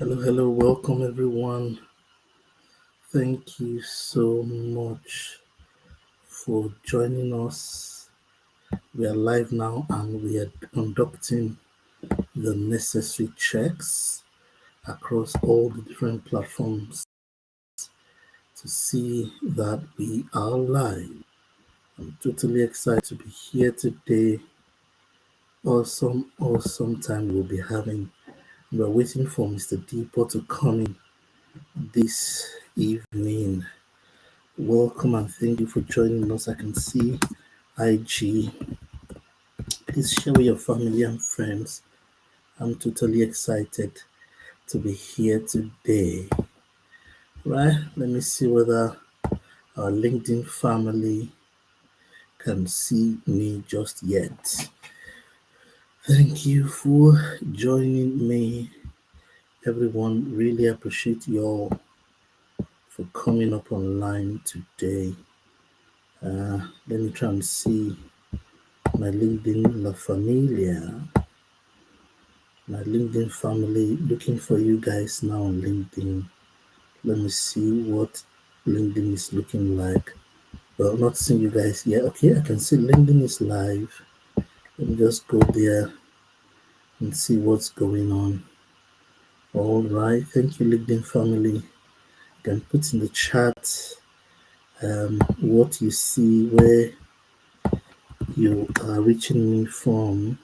Hello, welcome everyone. Thank you so much for joining us. We are live now and we are conducting the necessary checks across all the different platforms to see that we are live. I'm totally excited to be here today. Awesome time we'll be having. We're waiting for Mr. Depot to come in this evening. Welcome and thank you for joining us. I can see IG. Please share with your family and friends. I'm totally excited to be here today. Right? Let me see whether our LinkedIn family can see me just yet. Thank you for joining me, everyone. Really appreciate you all for coming up online today. Let me try and see my LinkedIn La Familia. My LinkedIn family, looking for you guys now on LinkedIn. Let me see what LinkedIn is looking like. Well, not seeing you guys yet. Okay, I can see LinkedIn is live. Let me just go there and see what's going on. All right, thank you, LinkedIn family. You can put in the chat what you see, where you are reaching me from.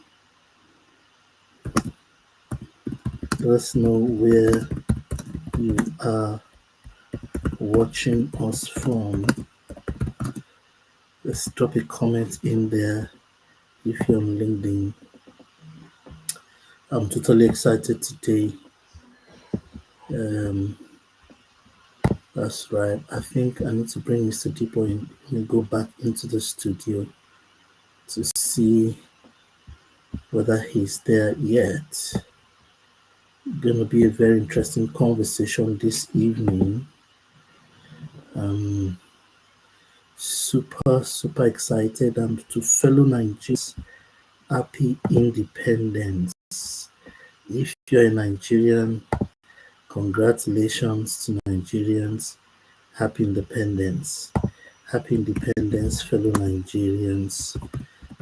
Let us know where you are watching us from. Let's drop a comment in there if you're on LinkedIn. I'm totally excited today. Um, that's right. I think I need to bring Mr. Depot in. Let me go back into the studio to see whether he's there yet. Going to be a very interesting conversation this evening. Super excited, and to fellow Nigerians, happy independence. If you're a Nigerian, congratulations to Nigerians. Happy independence. Happy independence, fellow Nigerians.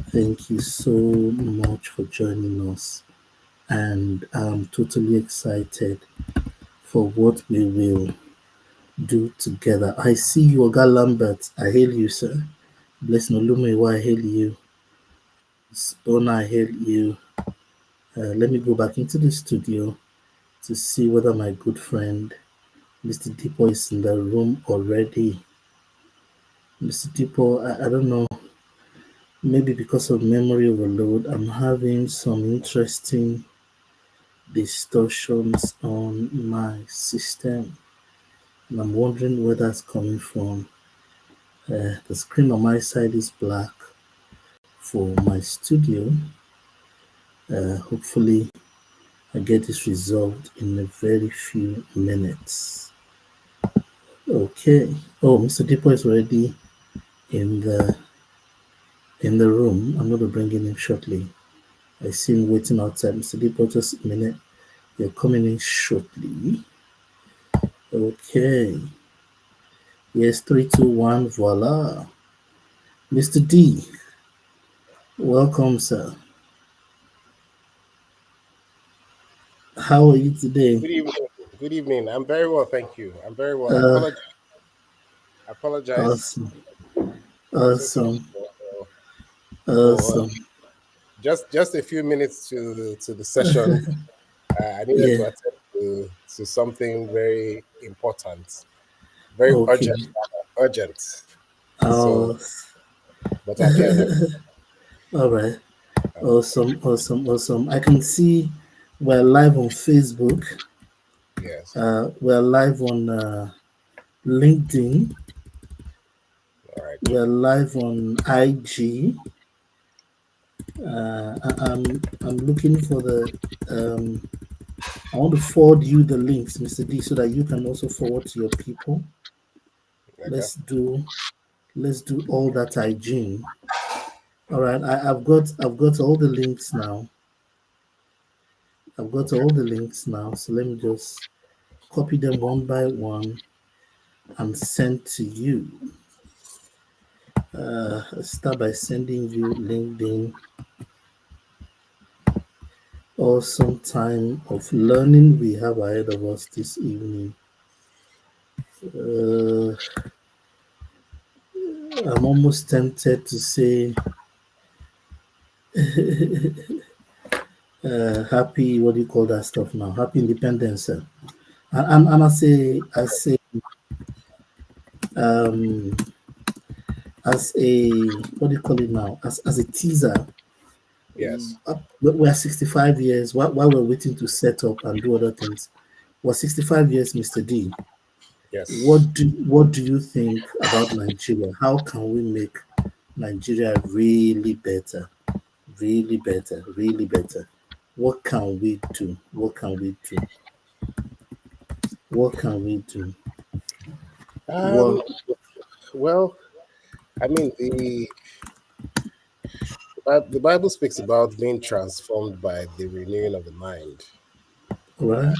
Thank you so much for joining us. And I'm totally excited for what we will do together. I see you, Oga Lambert. I hail you, sir. Blessing Olumewa, I hail you. Spona, I hail you. Let me go back into the studio to see whether my good friend Mr. Depot is in the room already. Mr. Depot, I don't know, maybe because of memory overload, I'm having some interesting distortions on my system. And I'm wondering where that's coming from. The screen on my side is black for my studio. Hopefully, I get this resolved in a very few minutes. Okay. Oh, Mr. Depot is already in the room. I'm going to bring him in shortly. I see him waiting outside. Mr. Depot, just a minute. You're coming in shortly. Okay. Yes, 3, 2, 1, voila. Mr. D, welcome, sir. How are you today? Good evening. Good evening. I'm very well, thank you. I'm very well. Uh, I apologize awesome, ever so so awesome, for awesome. just a few minutes to the session. I needed Yeah, to attend to something very important, very okay. urgent. So, Uh, but I'm here now. all right. Um, Awesome. I can see we're live on Facebook. yes. We're live on LinkedIn. All right. We're live on IG. I'm looking for the. I want to forward you the links, Mr. D, so that you can also forward to your people. Okay. Let's do all that hygiene. All right, I've got all the links now. I've got all the links now, so let me just copy them one by one and send to you. Start by sending you LinkedIn. Awesome time of learning we have ahead of us this evening. Uh, I'm almost tempted to say happy, what do you call that stuff now? Happy Independence. And I say, um, as a, what do you call it now? As a teaser, Yes. we're 65 years, while we're waiting to set up and do other things. We're 65 years, Mr. D. Yes. What do you think about Nigeria? How can we make Nigeria really better? Really better, really better. What can we do? What can we do? What can we do? Um, What well, I mean, the Bible speaks about being transformed by the renewing of the mind. right?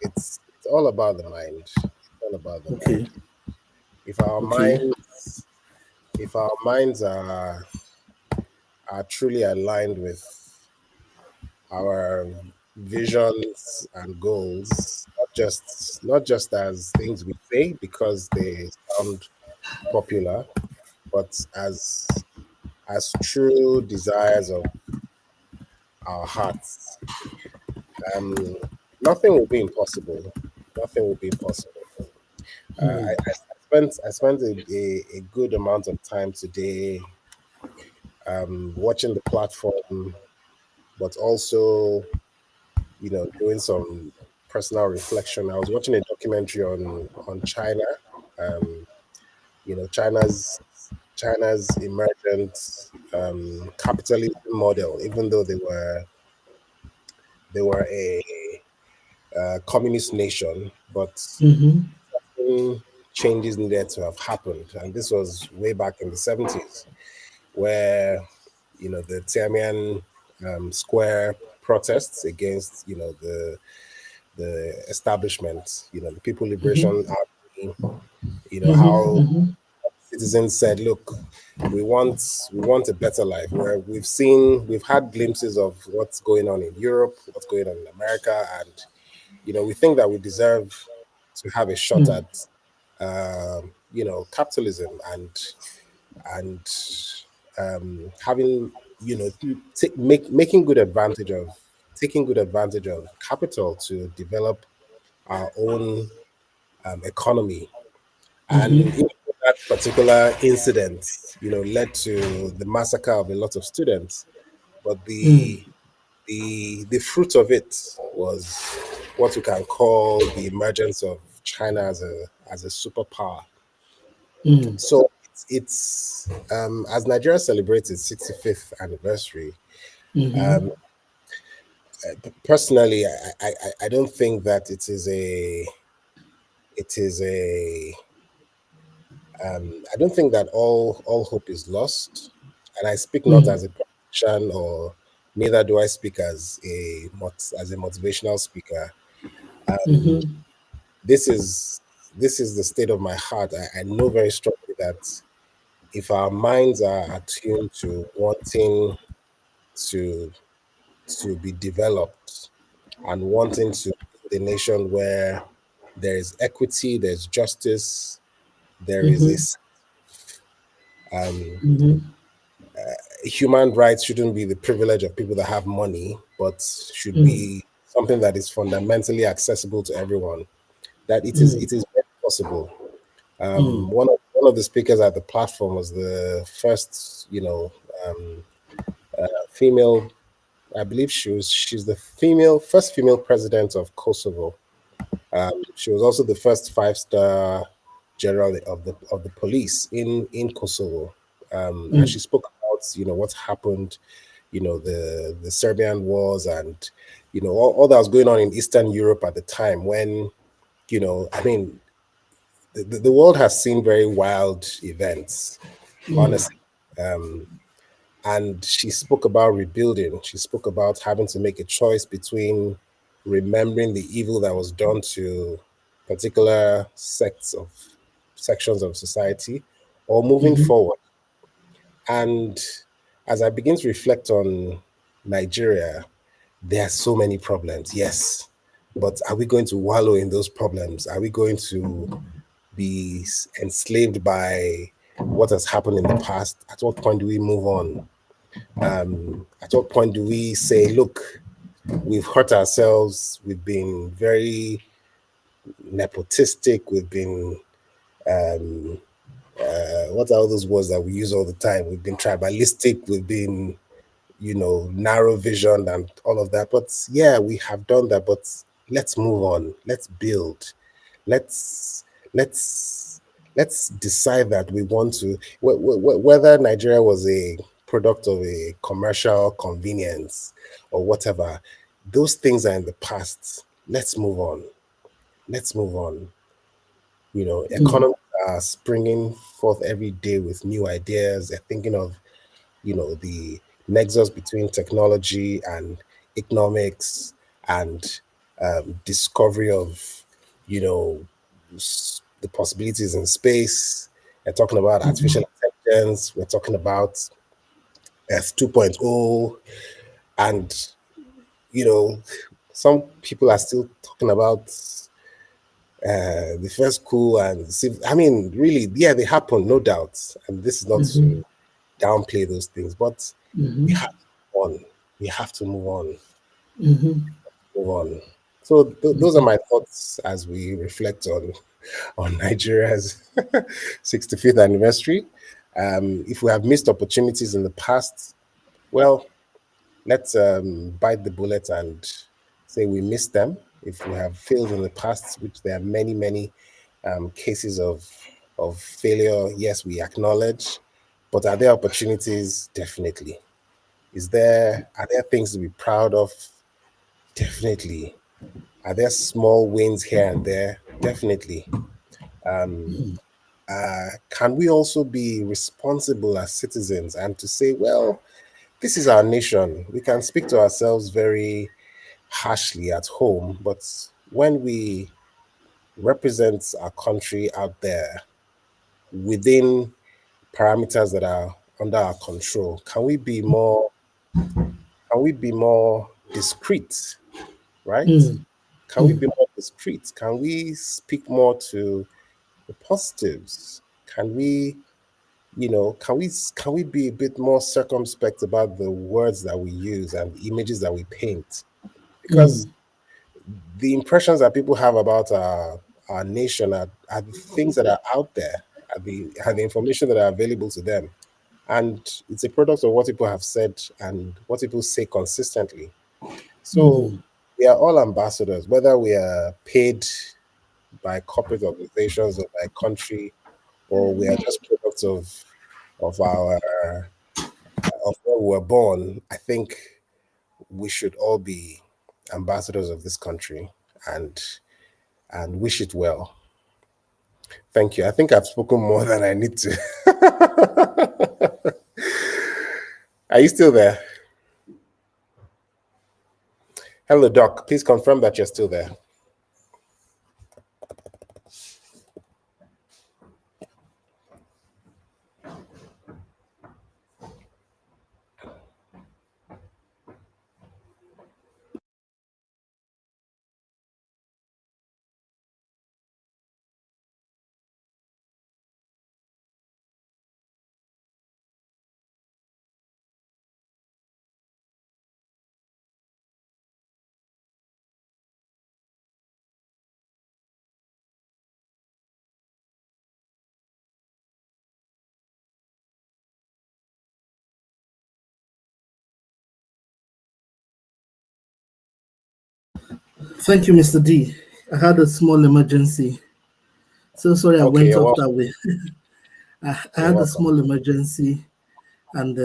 It's all about the mind. It's all about the Okay, mind. If our okay. minds if our minds are truly aligned with our visions and goals, not just as things we say because they sound popular, but as true desires of our hearts, um, nothing will be impossible. Nothing will be impossible. I spent a good amount of time today watching the platform, but also doing some personal reflection. I was watching a documentary on China. Um, China's emergent capitalism model, even though they were a communist nation, but Mm-hmm. certain changes needed to have happened, and this was way back in the 70s, where the Tiananmen Square protests against the establishment, the People Liberation Mm-hmm. Army, Mm-hmm. how Mm-hmm. citizens said, "Look, we want a better life." Where we've had glimpses of what's going on in Europe, what's going on in America, and we think that we deserve to have a shot Mm-hmm. at capitalism and having making good advantage of taking good advantage of capital to develop our own economy. And Mm-hmm. even though that particular incident, led to the massacre of a lot of students, but the fruit of it was what we can call the emergence of China as a superpower. Mm-hmm. So as Nigeria celebrates its 65th anniversary, Mm-hmm. um, personally, I don't think that it is a I don't think that all hope is lost, and I speak not Mm-hmm. as a politician, or neither do I speak as a motivational speaker. Um, Mm-hmm. this is the state of my heart. I know very strongly that if our minds are attuned to wanting to to be developed and wanting to build a nation where there is equity, there's justice, there is Mm-hmm. um, Mm-hmm. human rights shouldn't be the privilege of people that have money, but should be something that is fundamentally accessible to everyone. That it is very possible. Mm-hmm. One of the speakers at the platform was the first, female. I believe she's the first female president of Kosovo. She was also the first five-star general of the police in Kosovo, and she spoke about what happened, the Serbian wars, and all that was going on in Eastern Europe at the time when I mean the world has seen very wild events, honestly. Um, And she spoke about rebuilding. She spoke about having to make a choice between remembering the evil that was done to particular sections of society or moving Mm-hmm. forward. And as I begin to reflect on Nigeria, there are so many problems, yes. But are we going to wallow in those problems? Are we going to be enslaved by what has happened in the past? At what point do we move on? At what point do we say, look, we've hurt ourselves, we've been very nepotistic, we've been, what are all those words that we use all the time? We've been tribalistic, we've been, narrow vision and all of that. But yeah, we have done that. But let's move on. Let's build. Let's let's let's decide that we want to. Whether Nigeria was a product of a commercial convenience or whatever, those things are in the past. Let's move on. Let's move on. Mm, Economies are springing forth every day with new ideas. They're thinking of the nexus between technology and economics and discovery of you know the possibilities in space. We're talking about mhm, artificial intelligence. We're talking about Earth 2.0, and you know some people are still talking about the first coup and I mean, really, yeah, they happen, no doubt. And this is not mhm, to downplay those things, but we mhm, have to move on. We have to move on, mhm. move on. So those are my thoughts as we reflect on Nigeria's 65th anniversary. If we have missed opportunities in the past, well, let's bite the bullet and say we missed them. If we have failed in the past, which there are many, many cases of failure, yes, we acknowledge. But are there opportunities? Definitely. Are there things to be proud of? Definitely. Are there small wins here and there? Definitely. Can we also be responsible as citizens and to say, well, this is our nation? We can speak to ourselves very harshly at home, but when we represent our country out there within parameters that are under our control, can we be more discreet, right? Mm, Can we mm, be more discreet? Can we speak more to the positives? Can we, can we be a bit more circumspect about the words that we use and the images that we paint? Because mm, the impressions that people have about our nation are the things that are out there, are the information that are available to them. And it's a product of what people have said and what people say consistently. So mm, we are all ambassadors, whether we are paid by corporate organizations or by country, or we are just products of our of where we were born. I think we should all be ambassadors of this country and wish it well. Thank you. I think I've spoken more than I need to. Are you still there? Hello, Doc. Please confirm that you're still there. Thank you, Mr. D. I had a small emergency. So sorry I Okay, went you're off welcome. that way. I You're had a welcome. small emergency, and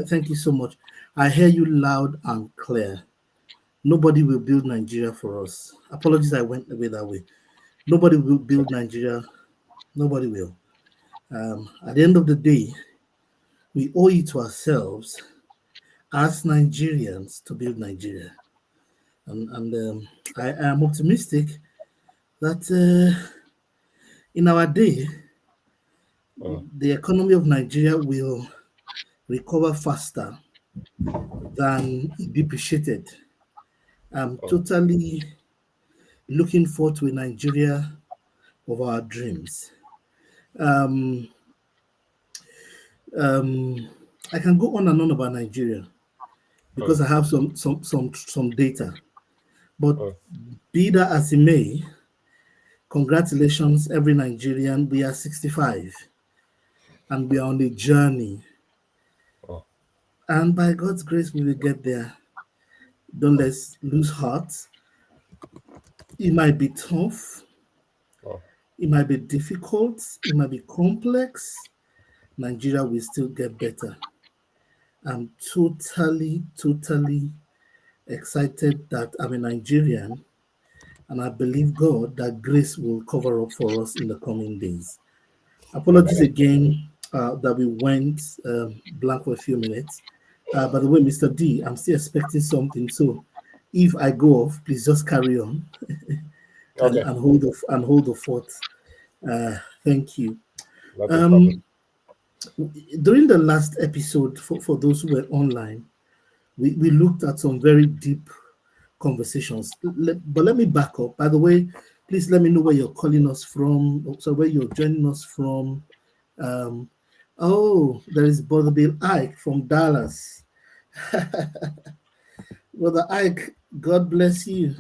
thank you so much. I hear you loud and clear. Nobody will build Nigeria for us. Apologies, I went away that way. Nobody will build Nigeria. Nobody will. At the end of the day, we owe it to ourselves as Nigerians to build Nigeria. And I am optimistic that in our day, mm, the economy of Nigeria will recover faster than it depreciated. I'm mm, totally looking forward to a Nigeria of our dreams. Um, um, I can go on and on about Nigeria mm, because I have some data. But mm, be that as it may, congratulations, every Nigerian. We are 65 and we are on a journey. mm, And by God's grace, we will get there. Don't mm, let's lose heart. It might be tough, mm. it might be difficult, it might be complex. Nigeria will still get better. I'm totally excited that I'm a Nigerian, and I believe God that grace will cover up for us in the coming days. Apologies Amen. again that we went blank for a few minutes. By the way, Mr. D, I'm still expecting something. So if I go off, please just carry on Okay, and hold the fort. Thank you. not a problem. Um, During the last episode, for those who were online, we looked at some very deep conversations. But let me back up. By the way, please let me know where you're calling us from. So where you're joining us from. Um, oh, there is Brother Bill Ike from Dallas. Brother Ike, God bless you.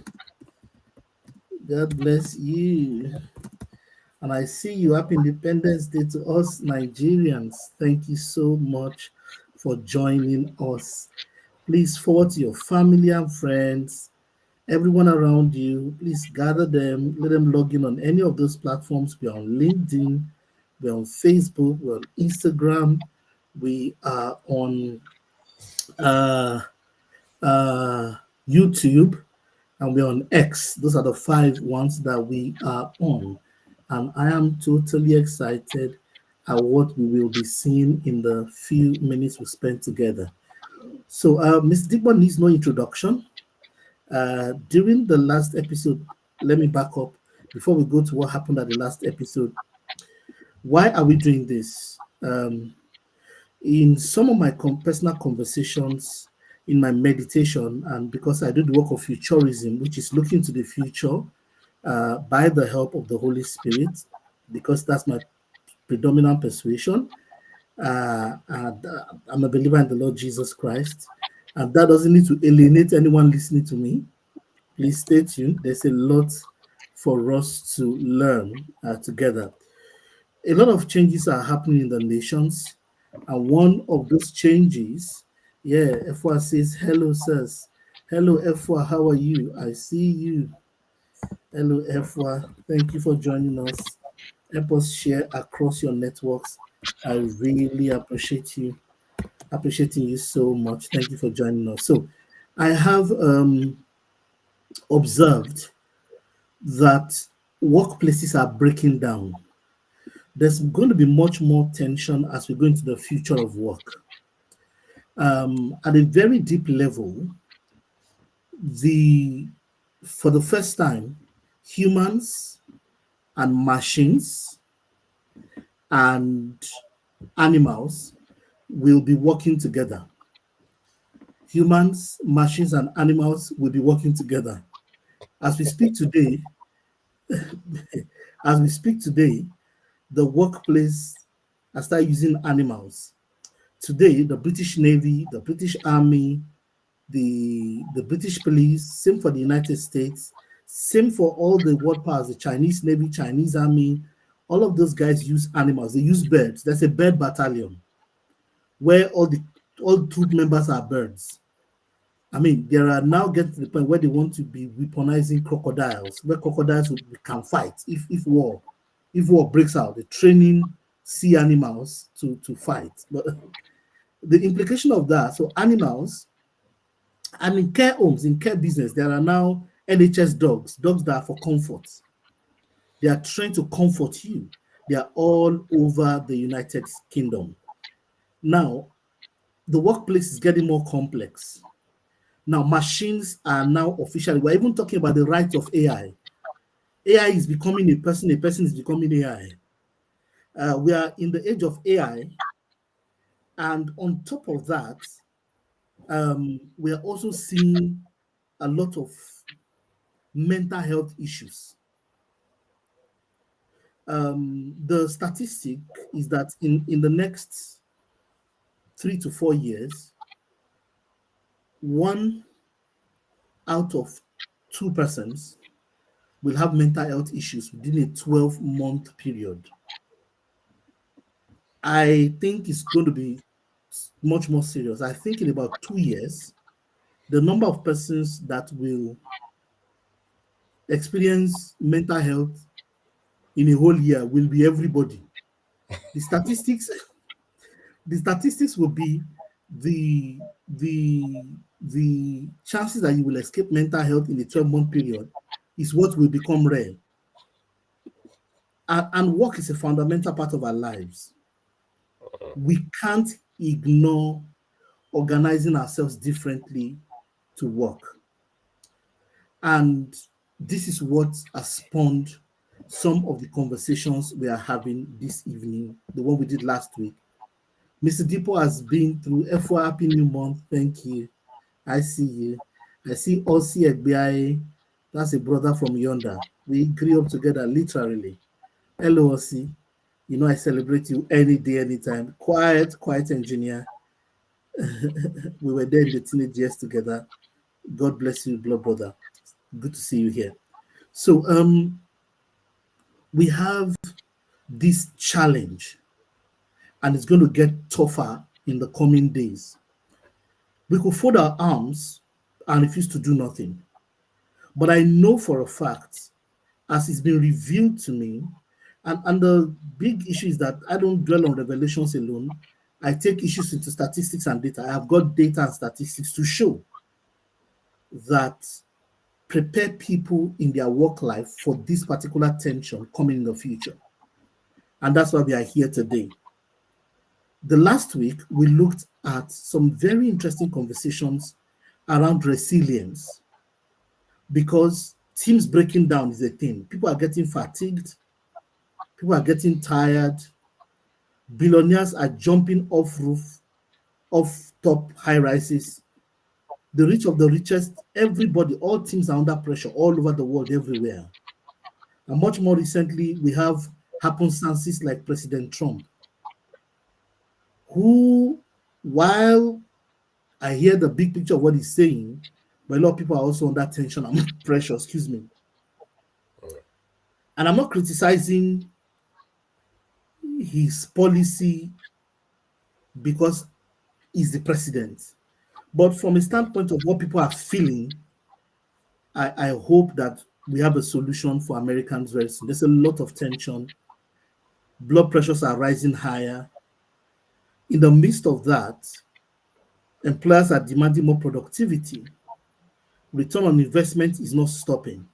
God bless you. And I see you. Happy Independence Day to us Nigerians. Thank you so much for joining us. Please forward to your family and friends, everyone around you. Please gather them, let them log in on any of those platforms. We're on LinkedIn, we're on Facebook, we're on Instagram, we are on uh, uh, YouTube, and we're on X. Those are the 5 ones that we are on. And I am totally excited at what we will be seeing in the few minutes we spend together. So, Ms. Digbo needs no introduction. During the last episode, let me back up before we go to what happened at the last episode. Why are we doing this? In some of my personal conversations, in my meditation, and because I do the work of futurism, which is looking to the future by the help of the Holy Spirit, because that's my predominant persuasion. I'm a believer in the Lord Jesus Christ, and that doesn't need to alienate anyone listening to me. Please stay tuned. There's a lot for us to learn together. A lot of changes are happening in the nations, and one of those changes, yeah, Efwa says, hello, sirs. Hello, Efwa, how are you? I see you. Hello, Efwa. Thank you for joining us. Help us share across your networks. I really appreciate you. Appreciating you so much. Thank you for joining us. So, I have observed that workplaces are breaking down. There's going to be much more tension as we go into the future of work. At a very deep level, the for the first time, humans and machines and animals will be working together. Humans, machines, and animals will be working together. As we speak today, as we speak today, the workplace has started using animals. Today, the British Navy, the British Army, the British police, same for the United States, same for all the world powers, the Chinese Navy, Chinese Army, all of those guys use animals. They use birds. There's a bird battalion where all troop members are birds. I mean, there are now getting to the point where they want to be weaponizing crocodiles, where crocodiles can fight if war breaks out. They're training sea animals to fight. But the implication of that, so animals, and in care homes, in care business, there are now NHS dogs that are for comfort. They are trained to comfort you. They are all over the United Kingdom. Now, the workplace is getting more complex. Now, machines are now officially, we're even talking about the rights of AI. AI is becoming a person is becoming AI. We are in the age of AI, and on top of that, we are also seeing a lot of mental health issues. The statistic is that in the next 3 to 4 years, 1 out of 2 persons will have mental health issues within a 12-month period. I think it's going to be much more serious. I think in about 2 years, the number of persons that will experience mental health in a whole year will be everybody. The statistics, the statistics will be the the chances that you will escape mental health in a 12-month period is what will become rare. And work is a fundamental part of our lives. We can't ignore organizing ourselves differently to work. And this is what has spawned some of the conversations we are having this evening, the one we did last week. Mr. Dipo has been through F4 Happy New Month. Thank you. I see you. I see Osi Egbiaye. That's a brother from yonder. We grew up together literally. Hello, Osi. You know I celebrate you any day, anytime. Quiet engineer. We were there in the teenage years together. God bless you, blood brother. Good to see you here. So we have this challenge, and it's going to get tougher in the coming days. We could fold our arms and refuse to do nothing. But I know for a fact, as it's been revealed to me, and the big issue is that I don't dwell on revelations alone. I take issues into statistics and data. I have got data and statistics to show that prepare people in their work life for this particular tension coming in the future. And that's why we are here today. The last week, we looked at some very interesting conversations around resilience because teams breaking down is a thing. People are getting fatigued, people are getting tired, billionaires are jumping off top high rises. The rich of the richest, everybody, all teams are under pressure all over the world, everywhere. And much more recently, we have happenstances like President Trump, who, while I hear the big picture of what he's saying, but a lot of people are also under tension and pressure, excuse me. And I'm not criticizing his policy because he's the president. But from a standpoint of what people are feeling, I hope that we have a solution for Americans very soon. There's a lot of tension. Blood pressures are rising higher. In the midst of that, employers are demanding more productivity. Return on investment is not stopping.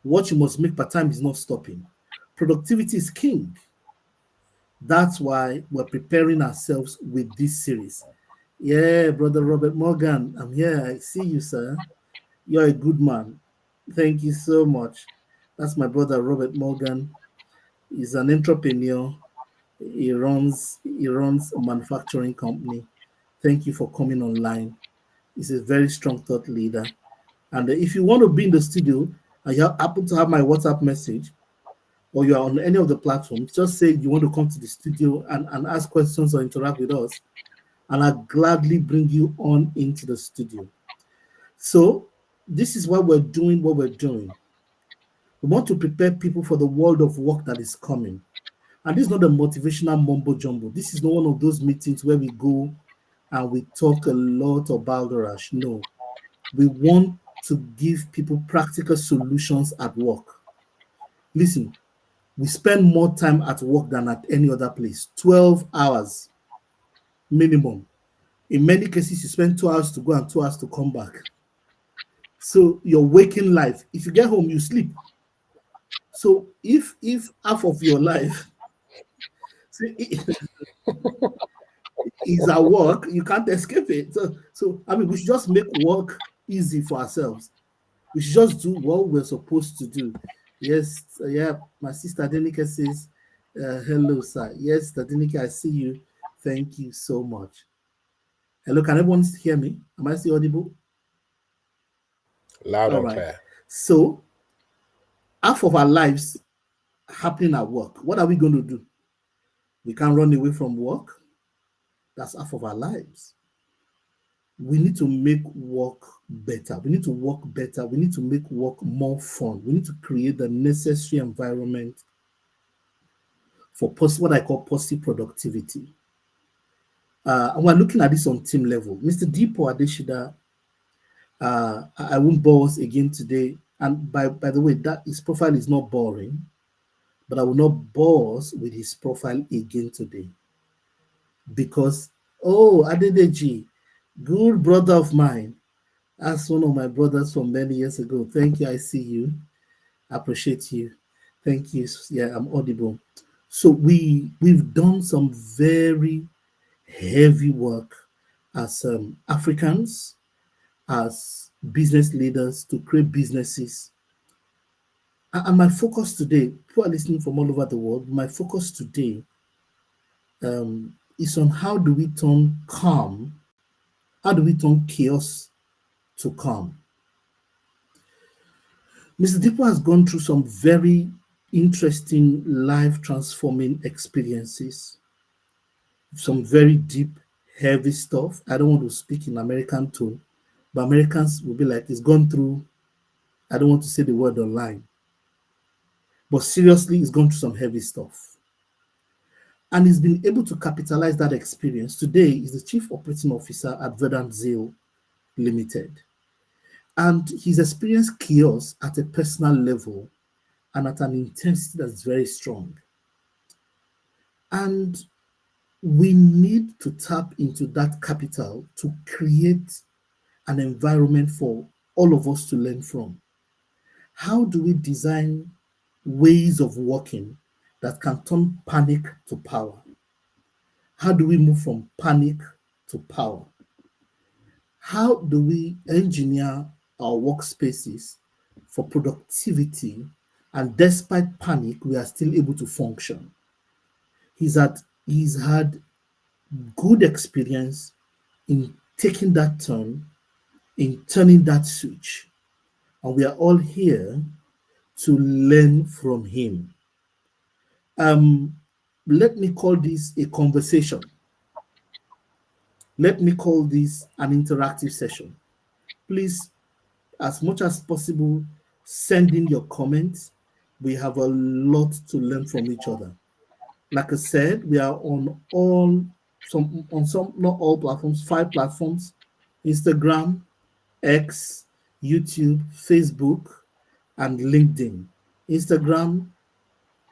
What you must make per time is not stopping. Productivity is king. That's why we're preparing ourselves with this series. Yeah, brother Robert Morgan, I'm here. I see you, sir. You're a good man. Thank you so much. That's my brother Robert Morgan. He's an entrepreneur. He runs a manufacturing company. Thank you for coming online. He's a very strong thought leader. And if you want to be in the studio and you happen to have my WhatsApp message, or you are on any of the platforms, just say you want to come to the studio and ask questions or interact with us, and I'll gladly bring you on into the studio. So this is why we're doing what we're doing. We want to prepare people for the world of work that is coming. And this is not a motivational mumbo jumbo. This is not one of those meetings where we go and we talk a lot about the rush. No, we want to give people practical solutions at work. Listen, we spend more time at work than at any other place. 12 hours minimum. In many cases, you spend 2 hours to go and 2 hours to come back. So your waking life, if you get home, you sleep. So if half of your life, see, It's our work. You can't escape it. So I mean, we should just make work easy for ourselves. We should just do what we're supposed to do. Yes, yeah. My sister Denike says, "Hello, sir." Yes, Denike, I see you. Thank you so much. Hello, can everyone hear me? Am I still audible? Loud All and right. clear. So half of our lives happening at work. What are we going to do? We can't run away from work. That's half of our lives. We need to make work better. We need to work better. We need to make work more fun. We need to create the necessary environment for what I call positive productivity. And we're looking at this on team level. Mr. Deepo Adeshida, I won't bore us again today. And by the way, that his profile is not boring, but I will not bore us with his profile again today because, oh, Adedeji, good brother of mine. That's one of my brothers from many years ago. Thank you. I see you. I appreciate you. Thank you. Yeah, I'm audible. So we've done some very heavy work as Africans, as business leaders to create businesses. And my focus today, people are listening from all over the world. My focus today is on how do we turn calm, how do we turn chaos to calm. Mr. Dipo has gone through some very interesting life transforming experiences, some very deep, heavy stuff. I don't want to speak in American tone, but Americans will be like, it's gone through, I don't want to say the word online, but seriously, it's gone through some heavy stuff. And he's been able to capitalize that experience. Today, he's the chief operating officer at Verdant Zeal Limited. And he's experienced chaos at a personal level and at an intensity that's very strong. And we need to tap into that capital to create an environment for all of us to learn from. How do we design ways of working that can turn panic to power? How do we move from panic to power? How do we engineer our workspaces for productivity and despite panic, we are still able to function? He's had good experience in taking that turn, in turning that switch. And we are all here to learn from him. Um, Let me call this a conversation. Let me call this an interactive session. Please, as much as possible, send in your comments. We have a lot to learn from each other. Like I said, we are on some not all platforms, 5 platforms: Instagram, X, YouTube, Facebook, and LinkedIn. Instagram,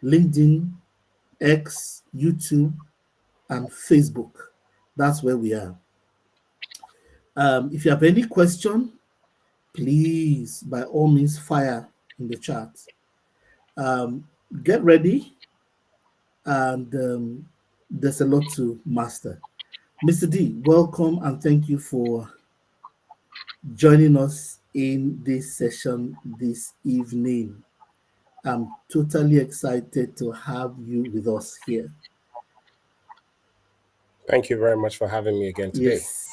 LinkedIn, X, YouTube, and Facebook. That's where we are. If you have any question, please, by all means, fire in the chat. Um, get ready, and there's a lot to master. Mr. D, welcome and thank you for joining us in this session this evening. I'm totally excited to have you with us here. Thank you very much for having me again today. Yes.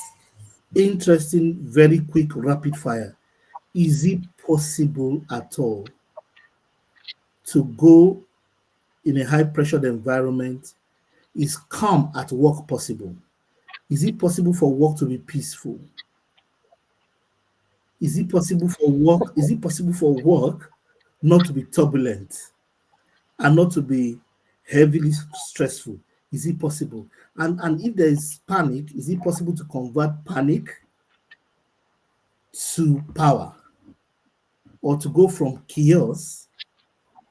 Interesting, very quick, rapid fire. Is it possible at all to go in a high pressured environment? Is calm at work possible? Is it possible for work to be peaceful? Is it possible for work? Is it possible for work not to be turbulent and not to be heavily stressful? Is it possible? And if there is panic, is it possible to convert panic to power or to go from chaos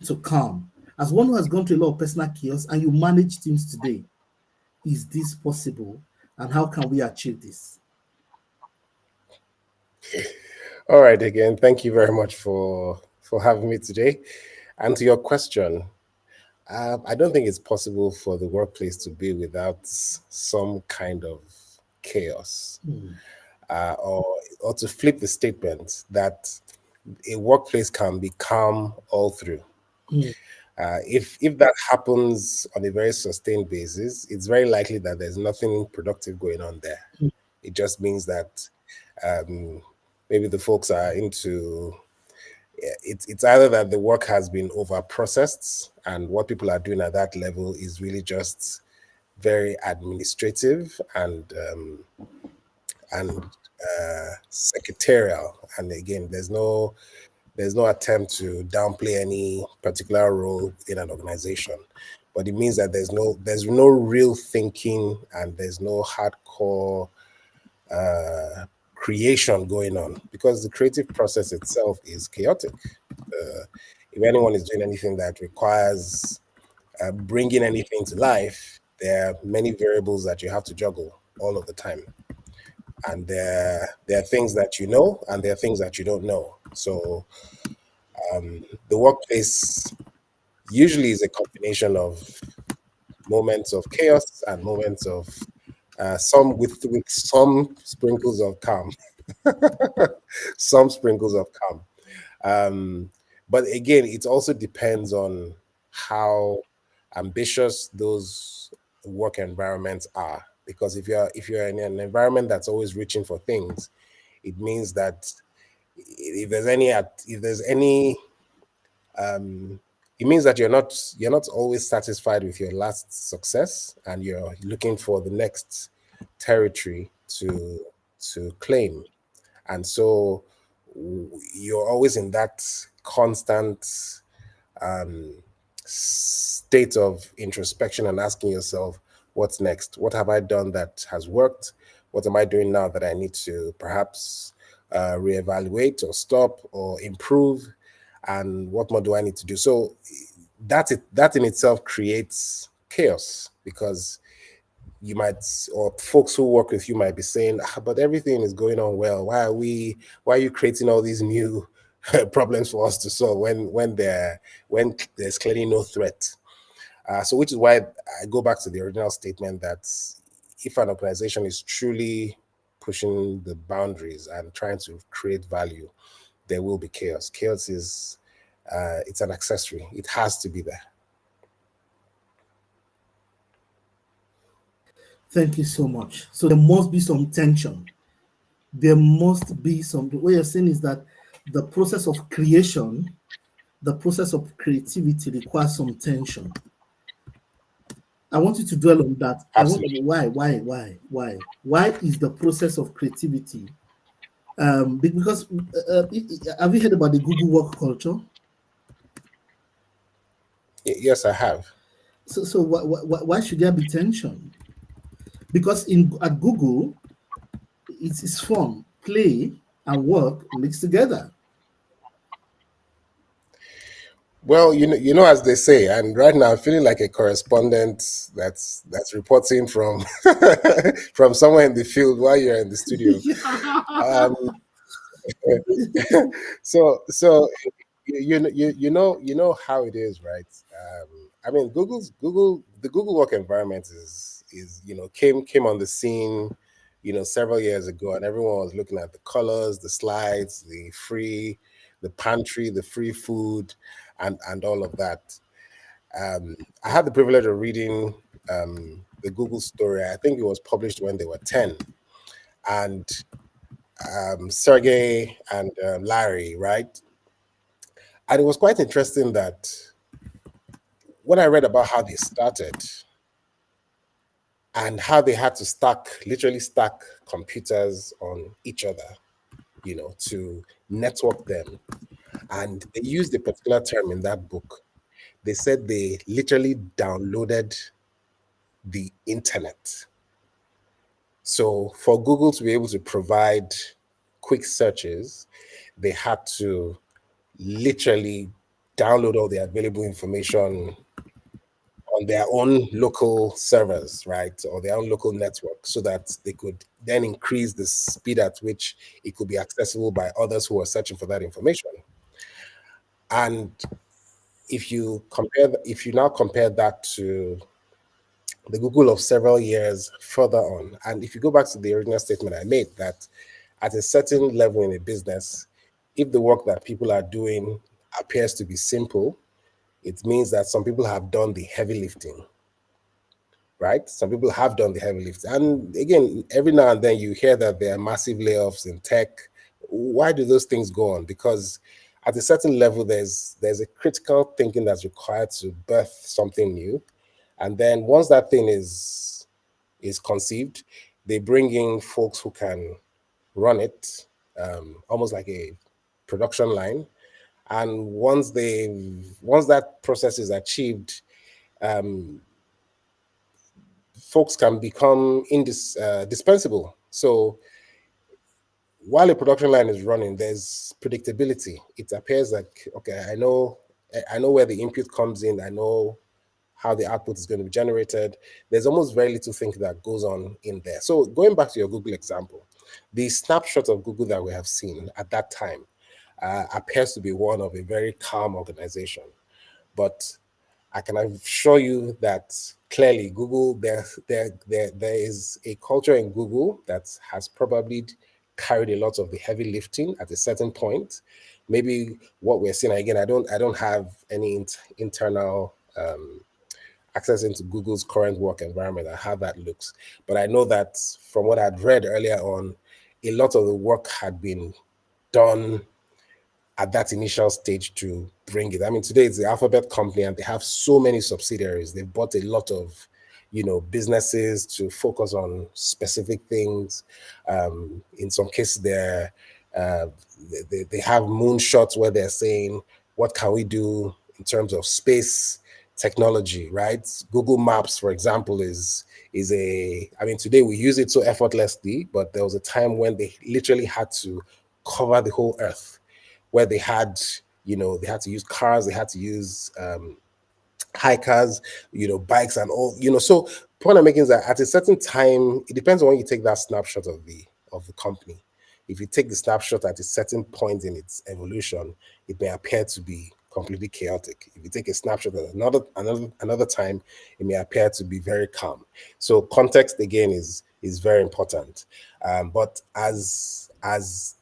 to calm? As one who has gone through a lot of personal chaos and you manage things today, is this possible? And how can we achieve this? All right, again, thank you very much for having me today. And to your question, I don't think it's possible for the workplace to be without some kind of chaos, Mm, or to flip the statement that a workplace can be calm all through. mm, If that happens on a very sustained basis, it's very likely that there's nothing productive going on there. mm, It just means that um, maybe the folks are into it's either that the work has been over processed and what people are doing at that level is really just very administrative and secretarial, and again there's no attempt to downplay any particular role in an organization, but it means that there's no real thinking and there's no hardcore uh, creation going on because the creative process itself is chaotic. If anyone is doing anything that requires bringing anything to life, there are many variables that you have to juggle all of the time, and there are things that you know and there are things that you don't know. So the workplace usually is a combination of moments of chaos and moments of some with some sprinkles of calm, some sprinkles of calm. Um, but again, it also depends on how ambitious those work environments are. Because if you're in an environment that's always reaching for things, it means that if there's any um, it means that you're not always satisfied with your last success and you're looking for the next territory to claim, and so you're always in that constant um, state of introspection and asking yourself, what's next? What have I done that has worked? What am I doing now that I need to perhaps reevaluate or stop or improve? And what more do I need to do? So that in itself creates chaos because you might, or folks who work with you might be saying, but everything is going on well. Why are you creating all these new problems for us to solve when there's clearly no threat? So which is why I go back to the original statement that if an organization is truly pushing the boundaries and trying to create value, there will be chaos. Chaos is it's an accessory. It has to be there. thank you so much. So there must be some tension. There must be some. What you're saying is that the process of creation, the process of creativity requires some tension. I want you to dwell on that. I want Absolutely. why is the process of creativity? Because have you heard about the Google work culture? Yes, I have. So why should there be tension? Because in at Google, it's fun, play and work mixed together. Well, as they say, and right now I'm feeling like a correspondent that's reporting from from somewhere in the field while you're in the studio. Um, so you know how it is, right? I mean, the Google work environment is came on the scene, several years ago, and everyone was looking at the colors, the slides, the pantry, the free food, and all of that. I had the privilege of reading the Google story. I think it was published when they were 10, and Sergey and Larry, right? And it was quite interesting that when I read about how they started and how they had to literally stack computers on each other, to network them. And they used a particular term in that book. They said they literally downloaded the internet. So for Google to be able to provide quick searches, they had to literally download all the available information on their own local servers, right, or their own local network, so that they could then increase the speed at which it could be accessible by others who are searching for that information. And if you now compare that to the Google of several years further on, and if you go back to the original statement I made, that at a certain level in a business, if the work that people are doing appears to be simple, it means that some people have done the heavy lifting, right? Some people have done the heavy lifting. And again, every now and then you hear that there are massive layoffs in tech. Why do those things go on? Because at a certain level, there's a critical thinking that's required to birth something new. And then once that thing is conceived, they bring in folks who can run it, almost like a production line. And once that process is achieved, um, folks can become dispensable. So while a production line is running, there's predictability. It appears like, okay, I know where the input comes in. I know how the output is going to be generated. There's almost very little thinking that goes on in there. So going back to your Google example, the snapshot of Google that we have seen at that time appears to be one of a very calm organization. But I can assure you that clearly Google, there is a culture in Google that has probably carried a lot of the heavy lifting at a certain point. Maybe what we're seeing again, I don't have any internal access into Google's current work environment and how that looks. But I know that from what I'd read earlier on, a lot of the work had been done at that initial stage to bring it. I mean, today it's the Alphabet company and they have so many subsidiaries. They've bought a lot of, businesses to focus on specific things. In some cases, uh, they have moonshots where they're saying, what can we do in terms of space technology, right? Google Maps, for example, I mean, today we use it so effortlessly, but there was a time when they literally had to cover the whole earth where they had to use cars, they had to use hikers, bikes and all, So point I'm making is that at a certain time, it depends on when you take that snapshot of the company. If you take the snapshot at a certain point in its evolution, it may appear to be completely chaotic. If you take a snapshot at another time, it may appear to be very calm. So context again is very important. But as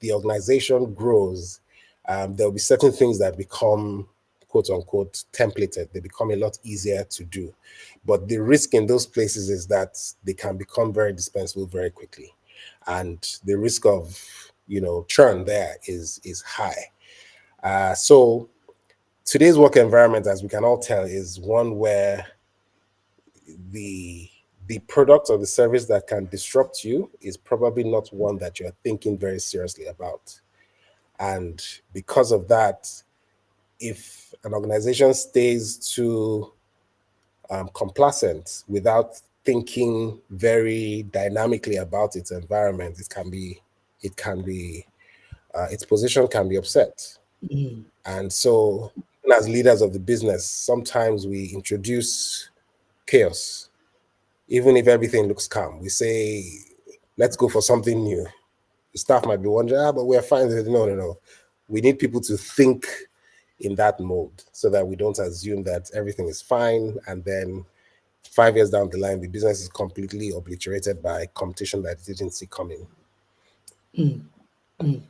the organization grows, there'll be certain things that become quote unquote templated. They become a lot easier to do. But the risk in those places is that they can become very dispensable very quickly. And the risk of churn there is high. So today's work environment, as we can all tell, is one where the the product or the service that can disrupt you is probably not one that you're thinking very seriously about. And because of that, if an organization stays too complacent without thinking very dynamically about its environment, its position can be upset. Mm, And so, even as leaders of the business, sometimes we introduce chaos, even if everything looks calm. We say, let's go for something new. The staff might be wondering, but we're fine. No, no, no. We need people to think in that mode so that we don't assume that everything is fine and then 5 years down the line the business is completely obliterated by competition that it didn't see coming. mm, mm.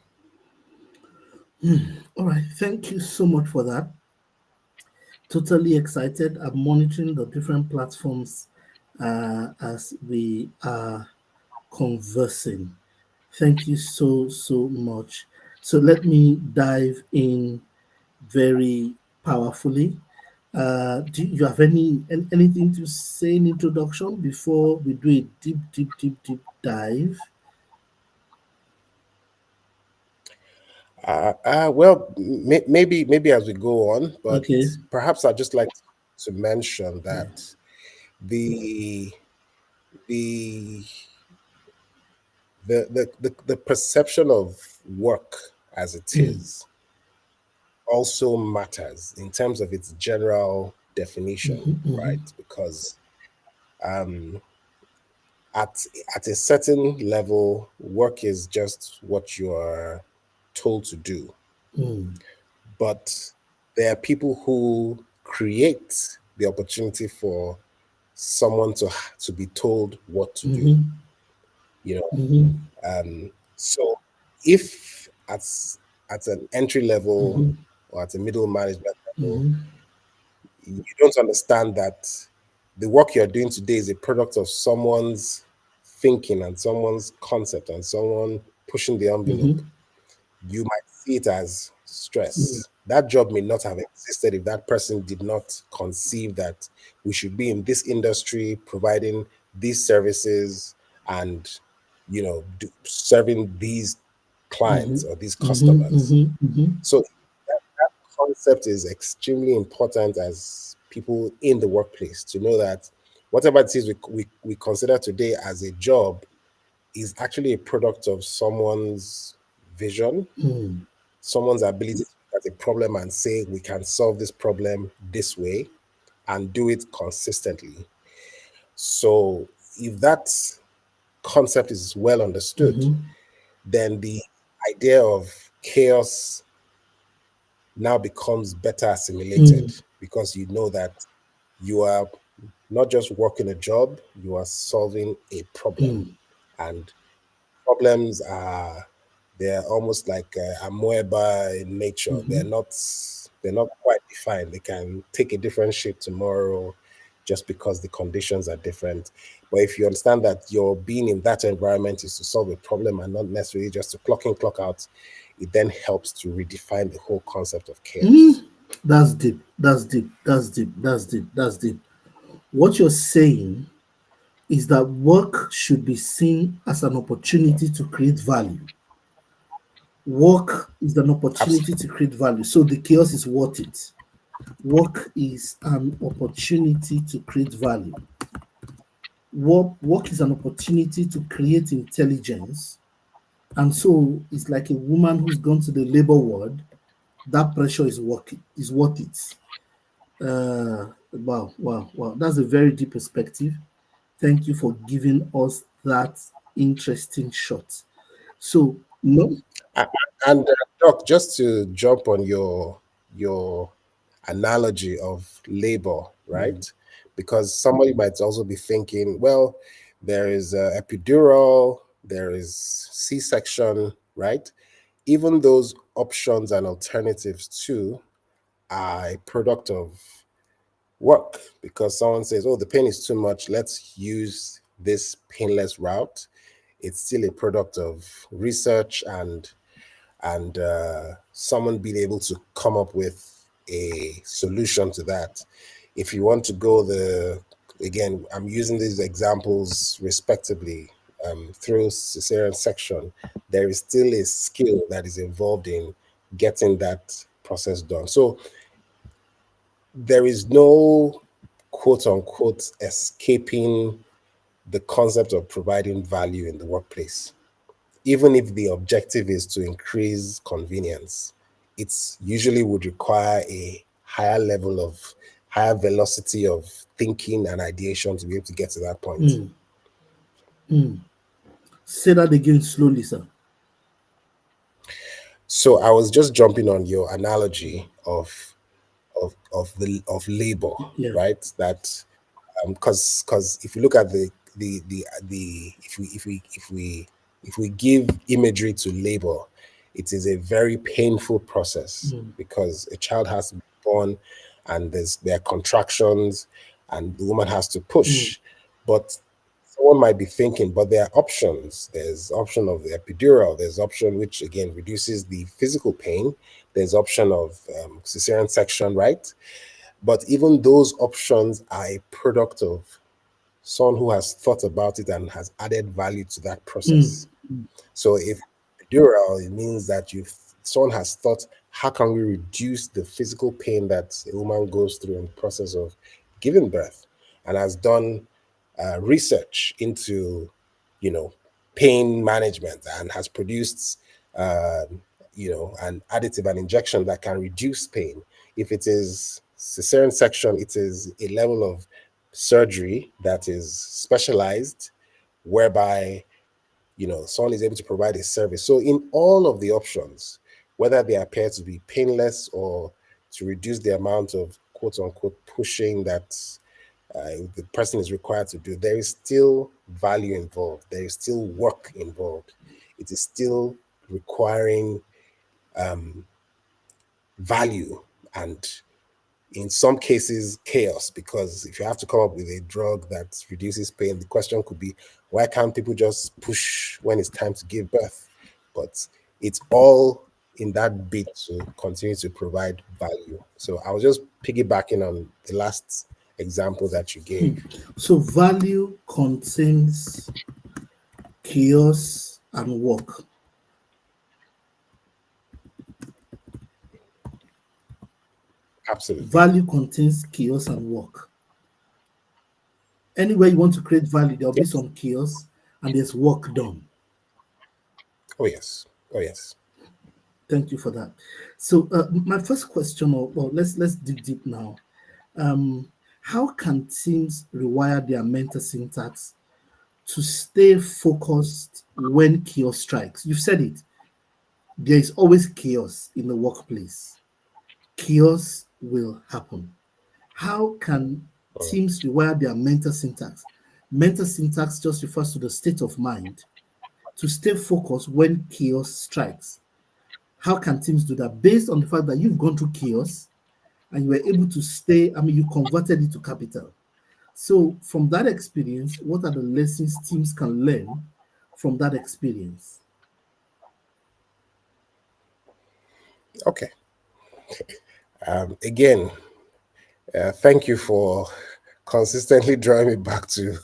All right, thank you so much for that. Totally excited. I'm monitoring the different platforms as we are conversing. Thank you so much. So let me dive in very powerfully. Do you have anything to say in introduction before we do a deep dive? Maybe as we go on, but Okay. perhaps I'd just like to mention that the the the perception of work as it Mm, is also matters in terms of its general definition, mhm, mhm, right? Because um, at at a certain level, work is just what you are told to do. mm, But there are people who create the opportunity for someone to be told what to do. Mm-hmm. You know, Mm-hmm. so if at an entry level Mm-hmm. or at a middle management level, Mm-hmm. you don't understand that the work you're doing today is a product of someone's thinking and someone's concept and someone pushing the envelope, Mm-hmm. you might see it as stress. That job may not have existed if that person did not conceive that we should be in this industry providing these services and serving these Mm-hmm. clients or these Mm-hmm. customers. Mm-hmm. Mm-hmm. So that concept is extremely important as people in the workplace to know that whatever it is we consider today as a job is actually a product of someone's vision, Mm-hmm. someone's ability to look at a problem and say, we can solve this problem this way and do it consistently. So, if that concept is well understood, Mm-hmm. then the idea of chaos now becomes better assimilated because you know that you are not just working a job, you are solving a problem. Mm-hmm. And problems are they're almost like amoeba in nature. Mm-hmm. They're not quite defined. They can take a different shape tomorrow just because the conditions are different. But if you understand that your being in that environment is to solve a problem and not necessarily just to clock in, clock out, it then helps to redefine the whole concept of chaos. That's deep. That's deep. That's deep. That's deep. That's deep. What you're saying is that work should be seen as an opportunity to create value. Work is an opportunity Absolutely. to create value. So the chaos is worth it. Work is an opportunity to create value. Work is an opportunity to create intelligence. And so it's like a woman who's gone to the labor ward. That pressure is worth it. Wow, wow, wow. That's a very deep perspective. Thank you for giving us that interesting shot. So, no, A- And Doc, just to jump on your analogy of labor, right? Because somebody might also be thinking, well, there is epidural, there is C-section, right? Even those options and alternatives too are a product of work because someone says, oh, the pain is too much, let's use this painless route. It's still a product of research and someone being able to come up with a solution to that. If you want to go again, I'm using these examples respectively through cesarean section, there is still a skill that is involved in getting that process done. So there is no quote unquote escaping the concept of providing value in the workplace, even if the objective is to increase convenience. It's usually would require a higher velocity of thinking and ideation to be able to get to that point. say that again slowly, sir. So I was just jumping on your analogy of labor, Yeah. right? That because if you look at the if we give imagery to labor, it is a very painful process because a child has to be born and there are contractions and the woman has to push. But someone might be thinking, but there are options. There's option of the epidural. There's option which again reduces the physical pain. There's option of cesarean section, right? But even those options are a product of someone who has thought about it and has added value to that process. So if epidural, it means that you've someone has thought, how can we reduce the physical pain that a woman goes through in the process of giving birth, and has done research into, you know, pain management and has produced, uh, an additive, an injection that can reduce pain. If it is cesarean section, it is a level of surgery that is specialized, whereby someone is able to provide a service. So in all of the options, whether they appear to be painless or to reduce the amount of quote unquote pushing that the person is required to do, there is still value involved. There is still work involved. It is still requiring value and, in some cases, chaos. Because if you have to come up with a drug that reduces pain, the question could be, why can't people just push when it's time to give birth? But it's all in that bit to continue to provide value. So I was just piggybacking on the last example that you gave. So value contains chaos and work. Absolutely. Value contains chaos and work. Anywhere you want to create value, there'll be Yes. some chaos and there's work done. Oh, yes. Oh, yes. Thank you for that. So my first question, or let's dig deep now. Um, how can teams rewire their mental syntax to stay focused when chaos strikes? You've said it. There is always chaos in the workplace. Chaos will happen. How can Mm. teams rewire their mental syntax? Mental syntax just refers to the state of mind to stay focused when chaos strikes. How can teams do that based on the fact that you've gone through chaos and you were able to stay? I mean, you converted it to capital. So, from that experience, what are the lessons teams can learn from that experience? Okay. Again, thank you for consistently drawing me back to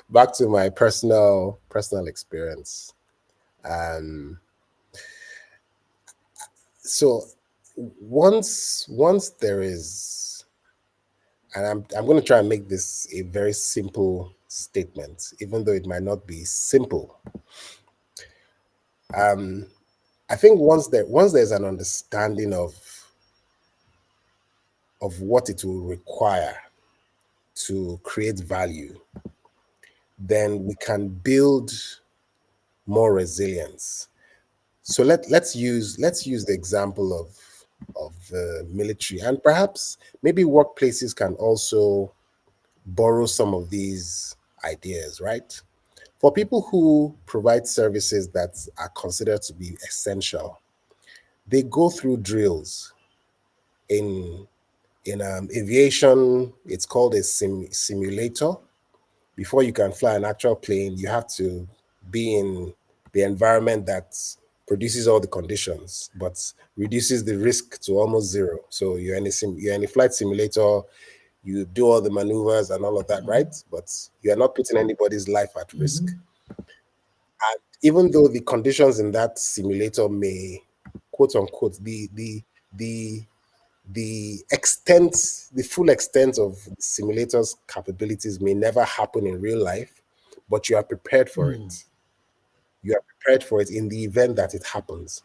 back to my personal experience. Um, so once there is, and I'm going to try and make this a very simple statement, even though it might not be simple. Um, I think once there's an understanding of what it will require to create value, then we can build more resilience. So let's use the example of the military, and perhaps maybe workplaces can also borrow some of these ideas, right? For people who provide services that are considered to be essential, they go through drills. In aviation, it's called a simulator. Before you can fly an actual plane, you have to be in the environment that produces all the conditions, but reduces the risk to almost zero. So you're in a flight simulator, you do all the maneuvers and all of that, right? But you are not putting anybody's life at risk. Mhm. And even though the conditions in that simulator may, quote unquote, the full extent of the simulator's capabilities may never happen in real life, but you are prepared for Mm. it. You are prepared for it in the event that it happens.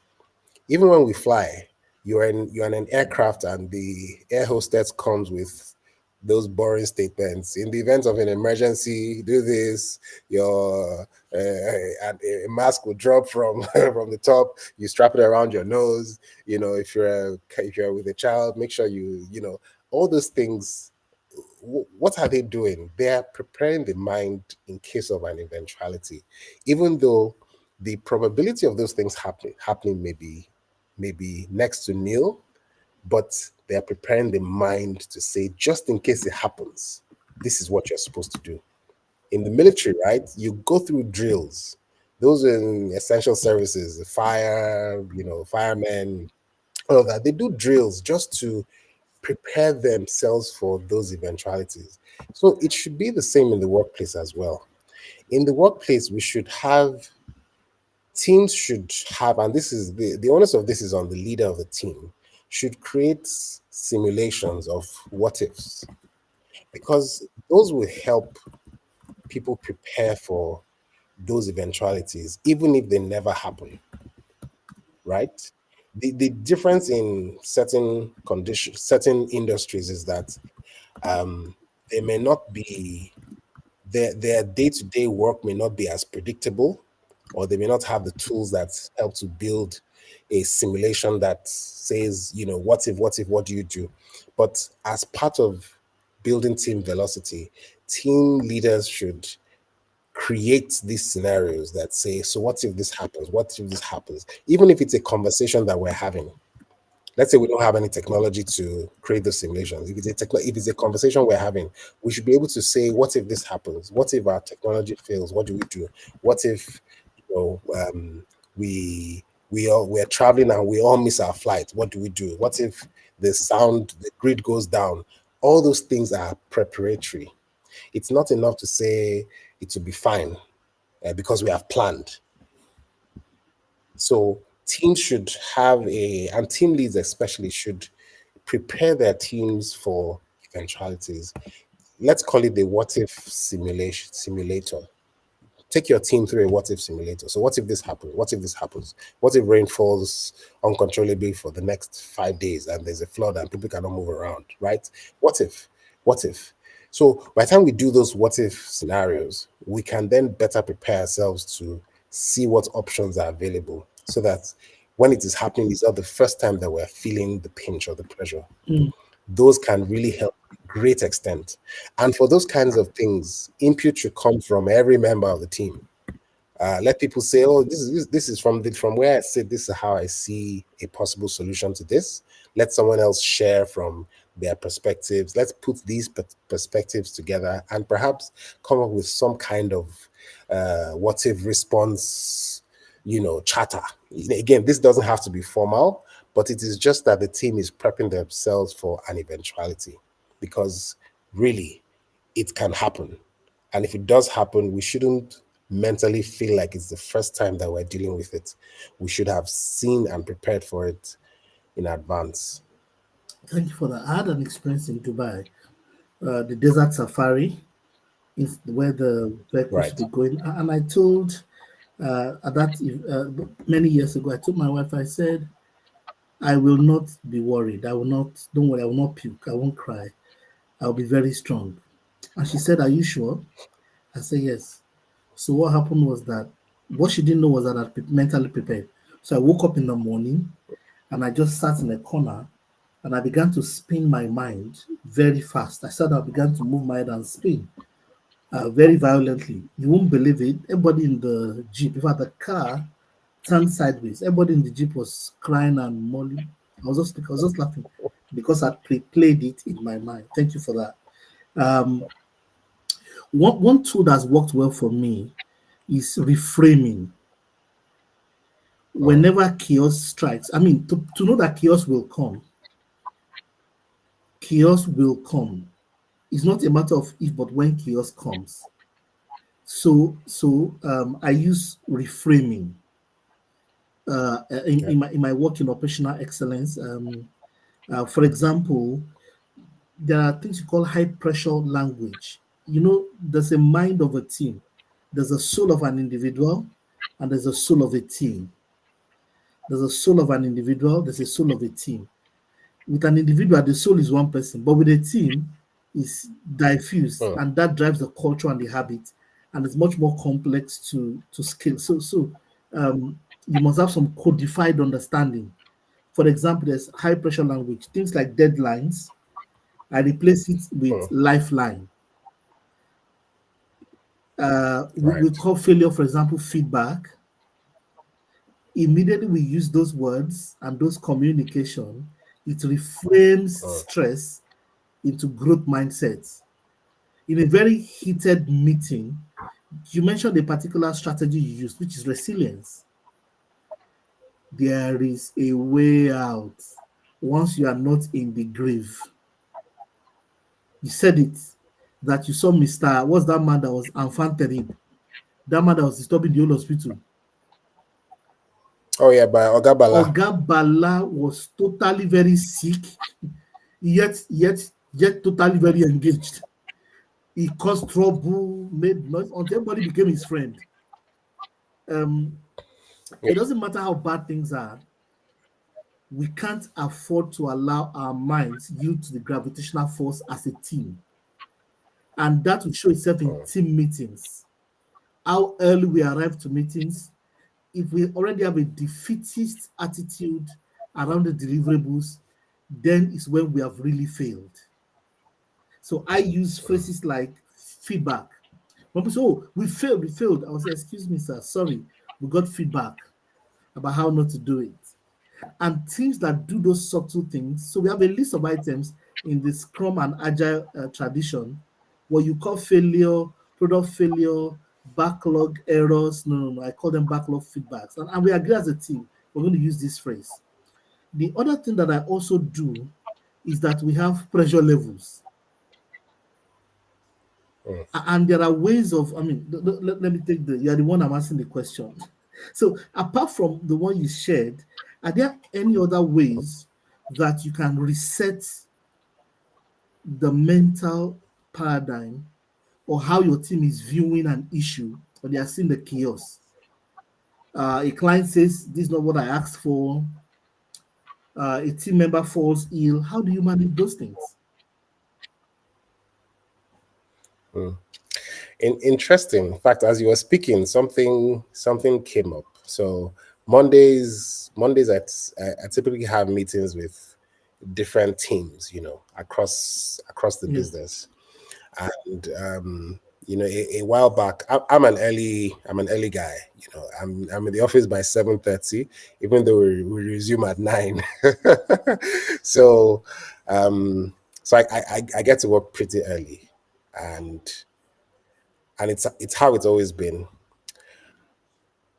Even when we fly, you're in an aircraft and the air hostess comes with those boring statements. In the event of an emergency, do this. Your and a mask will drop from from the top. You strap it around your nose. If you're with a child, make sure all those things. What are they doing? They are preparing the mind in case of an eventuality, even though the probability of those things happening may be next to nil, but they are preparing the mind to say, just in case it happens, this is what you're supposed to do. In the military, right, you go through drills. Those in essential services, the fire, firemen, all of that, they do drills just to prepare themselves for those eventualities. So it should be the same in the workplace as well. In the workplace, we should have teams should have, and this is the onus of this is on the leader of the team, should create simulations of what ifs, because those will help people prepare for those eventualities, even if they never happen, right? The difference in certain conditions, certain industries is that um, they may not be their day-to-day work may not be as predictable, or they may not have the tools that help to build. a simulation that says, what if, what do you do? But as part of building team velocity, team leaders should create these scenarios that say, so what if this happens? What if this happens? Even if it's a conversation that we're having, let's say we don't have any technology to create those simulations. If it's a conversation we're having, we should be able to say, what if this happens? What if our technology fails? What do we do? What if you know we we're traveling and we all miss our flight? What do we do? What if the grid goes down? All those things are preparatory. It's not enough to say it will be fine because we have planned. So teams should and team leads especially should prepare their teams for eventualities. Let's call it the what if simulator. Take your team through a what if simulator. So what if this happens? What if this happens? What if rain falls uncontrollably for the next 5 days and there's a flood and people cannot move around, right? What if? What if? So by the time we do those what if scenarios, we can then better prepare ourselves to see what options are available so that when it is happening, it's not the first time that we're feeling the pinch or the pressure. Mm. Those can really help to a great extent. And for those kinds of things, input should come from every member of the team. Let people say, "Oh, this is from where I sit. This is how I see a possible solution to this." Let someone else share from their perspectives. Let's put these perspectives together and perhaps come up with some kind of what if response, chatter. Again, this doesn't have to be formal, but it is just that the team is prepping themselves for an eventuality because really it can happen. And if it does happen, we shouldn't mentally feel like it's the first time that we're dealing with it. We should have seen and prepared for it in advance. Thank you for that. I had an experience in Dubai, the desert safari, is where the vehicles should Right. be going. And I told at that many years ago, I told my wife, I said, I will not be worried. I will not. Don't worry. I will not puke. I won't cry. I'll be very strong. And she said, "Are you sure?" I said, "Yes." So what happened was that what she didn't know was that I mentally prepared. So I woke up in the morning and I just sat in a corner and I began to spin my mind very fast. I began to move my head and spin very violently. You won't believe it. Everybody in the jeep, in fact, the car turned sideways. Everybody in the jeep was crying and mulling. I was just laughing because I pre-played it in my mind. Thank you for that. Um, one tool that's worked well for me is reframing. Mm, Whenever chaos strikes, I mean, to know that chaos will come. It's not a matter of if, but when chaos comes. So I use reframing yeah. in my work in operational excellence. For example, there are things you call high pressure language. There's a mind of a team, there's a soul of an individual, and there's a soul of a team. There's a soul of an individual, there's a soul of a team. With an individual, the soul is one person, but with a team, it's diffused, Mm, and that drives the culture and the habit, and it's much more complex to scale. You must have some codified understanding. For example, there's high pressure language, things like deadlines. I replace it with mm, lifeline. We right. call failure, for example, feedback. Immediately we use those words and those communication, it reframes Mm, stress into growth mindsets. In a very heated meeting, you mentioned a particular strategy you used, which is resilience. There is a way out once you are not in the grave. You said it that you saw Mr. What's that man that was enfant terrible? That man that was disturbing the whole hospital. oh yeah, by Ogabala. Oga Bala was totally very sick, yet totally very engaged. He caused trouble, made noise until everybody became his friend. Um, Yeah. it doesn't matter how bad things are, we can't afford to allow our minds yield to the gravitational force as a team. And that will show itself in Mm, team meetings. How early we arrive to meetings, if we already have a defeatist attitude around the deliverables, then is when we have really failed. So I use phrases like feedback. When people say, "Oh, we failed," I will say, "Excuse me, sir, sorry, we got feedback about how not to do it." And teams that do those subtle things. So we have a list of items in the Scrum and Agile tradition, what you call failure, product failure, backlog errors. No, no, no. I call them backlog feedbacks. And we agree as a team, we're going to use this phrase. The other thing that I also do is that we have pressure levels. mm, And there are ways of, I mean, let me take you're the one I'm asking the question. So, apart from the one you shared, are there any other ways that you can reset the mental paradigm or how your team is viewing an issue or they are seeing the chaos? A client says, "This is not what I asked for." A team member falls ill. How do you manage those things? mm. Interesting. In fact, as you were speaking, something came up. So Mondays, I typically have meetings with different teams, across the Yeah. business. And a while back, I'm an early guy. I'm in the office by 7:30, even though we resume at 9. so so I get to work pretty early, and it's how it's always been.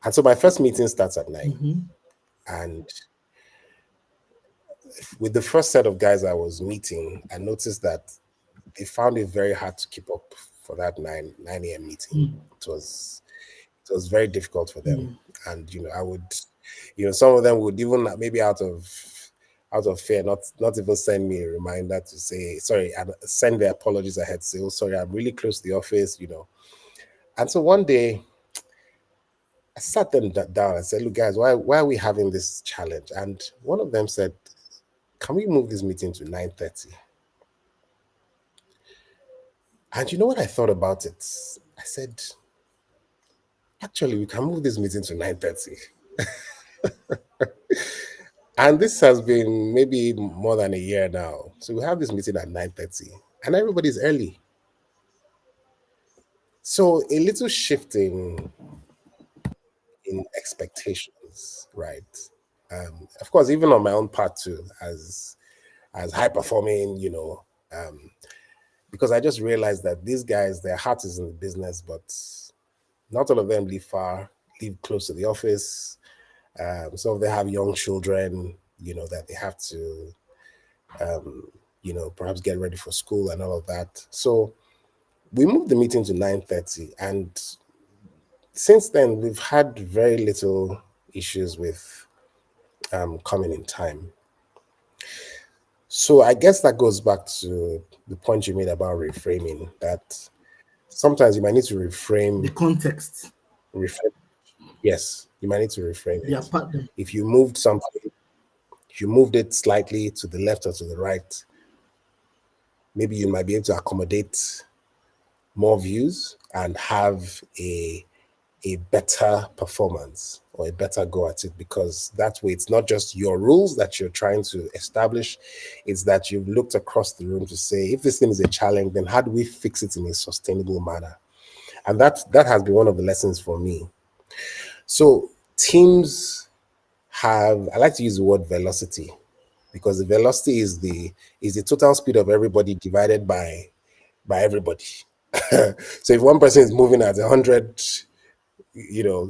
And so my first meeting starts at 9, Mhm. and with the first set of guys I was meeting, I noticed that they found it very hard to keep up for that 9 a.m. meeting. Mm, It was very difficult for them. mm, And I would, some of them would, even maybe out of fear, not even send me a reminder to say sorry, and send their apologies ahead, say, "Oh, sorry, I'm really close to the office." And so one day I sat them down and said, "Look, guys, why are we having this challenge?" And one of them said, "Can we move this meeting to 9:30?" And you know what I thought about it? I said, "Actually, we can move this meeting to 9:30." And this has been maybe more than a year now. So we have this meeting at 9:30, and everybody's early. So a little shift in expectations, right? Of course, even on my own part too, as high performing, because I just realized that these guys, their heart is in the business, but not all of them live far, live close to the office. Some of them have young children, that they have to, perhaps get ready for school and all of that. So we moved the meeting to 9:30, and since then we've had very little issues with coming in time. So I guess that goes back to the point you made about reframing. That sometimes you might need to the reframe. context, Reframe. Yes, you might need to reframe their it. partner. If you moved something, if you moved it slightly to the left or to the right, maybe you might be able to accommodate more views and have a better performance or a better go at it, because that way it's not just your rules that you're trying to establish, it's that you've looked across the room to say, if this thing is a challenge, then how do we fix it in a sustainable manner? And that has been one of the lessons for me. So teams have, I like to use the word velocity, because the velocity is the total speed of everybody divided by everybody. So if one person is moving at 100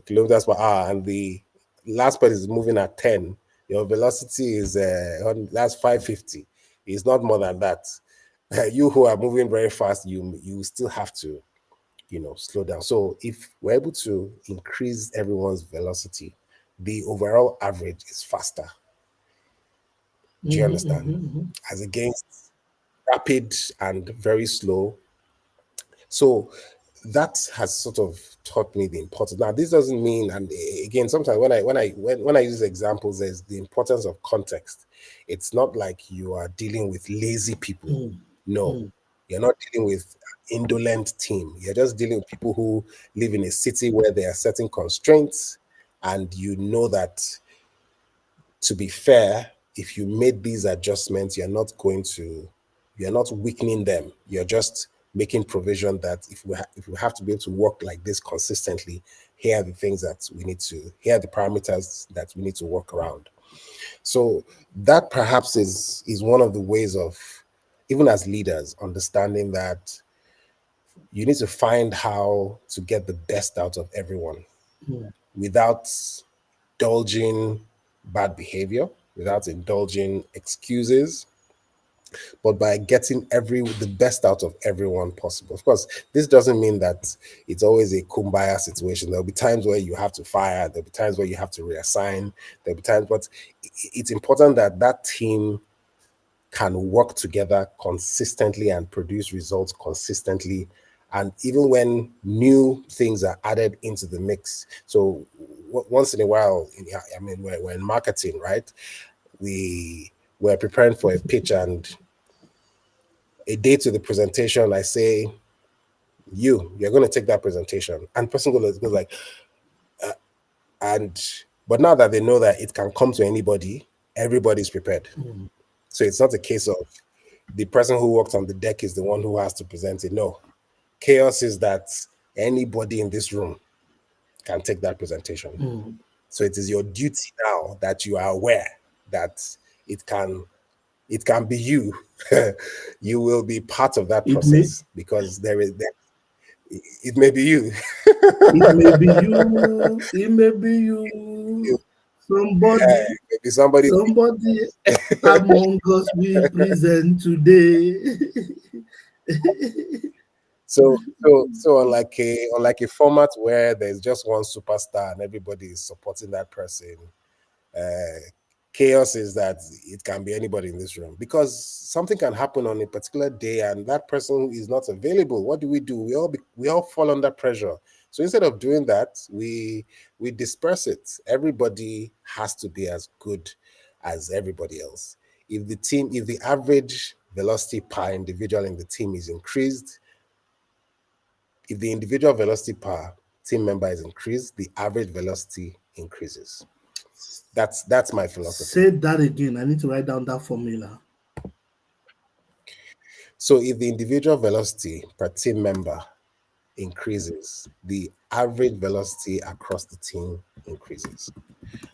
kilometers per hour, and the last person is moving at 10, your velocity is that's 550. It's not more than that. You who are moving very fast, you still have to slow down. So if we're able to increase everyone's velocity, the overall average is faster. Do you Mhm, understand? mhm, mhm. As against rapid and very slow. So that has sort of taught me the importance. Now, this doesn't mean, and again, sometimes when I use examples, there's the importance of context. It's not like you are dealing with lazy people. Mm, No, mm, you're not dealing with an indolent team. You're just dealing with people who live in a city where there are certain constraints, and you know that, to be fair, if you made these adjustments, you're not weakening them. You're just making provision that if we have to be able to work like this consistently, here are the things that we need to, here are the parameters that we need to work around. So that perhaps is one of the ways of, even as leaders, understanding that you need to find how to get the best out of everyone mm, without indulging bad behavior, without indulging excuses, but by getting the best out of everyone possible. Of course, this doesn't mean that it's always a kumbaya situation. There'll be times where you have to fire, there'll be times where you have to reassign, there'll be times, but it's important that that team can work together consistently and produce results consistently. And even when new things are added into the mix. So once in a while, I mean, we're in marketing, right? We're preparing for a pitch, and a day to the presentation, I say, you're going to take that presentation. And person goes like, and, but now that they know that it can come to anybody, everybody's prepared. mm, So it's not a case of the person who walked on the deck is the one who has to present it. No, chaos is that anybody in this room can take that presentation. mm. So it is your duty now that you are aware that it can it can be you. You will be part of that It may process because it may be you. it may be you. It may be you. Somebody, Maybe somebody. somebody among us we present today. So on like a format where there's just one superstar and everybody is supporting that person, uh, chaos is that it can be anybody in this room because something can happen on a particular day and that person is not available. What do? We all fall under pressure. So instead of doing that, we disperse it. Everybody has to be as good as everybody else. If the average velocity per individual in the team is increased, if the individual velocity per team member is increased, the average velocity increases. That's my philosophy. Say that again. I need to write down that formula. So if the individual velocity per team member increases, the average velocity across the team increases.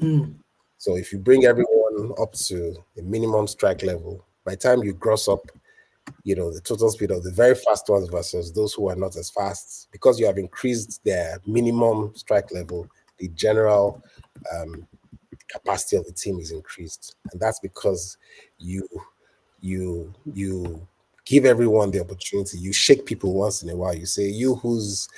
Mm, So if you bring everyone up to a minimum strike level, by the time you gross up, the total speed of the very fast ones versus those who are not as fast, because you have increased their minimum strike level, the general um, capacity of the team is increased, and that's because you you give everyone the opportunity. You shake people once in a while. You say, you who's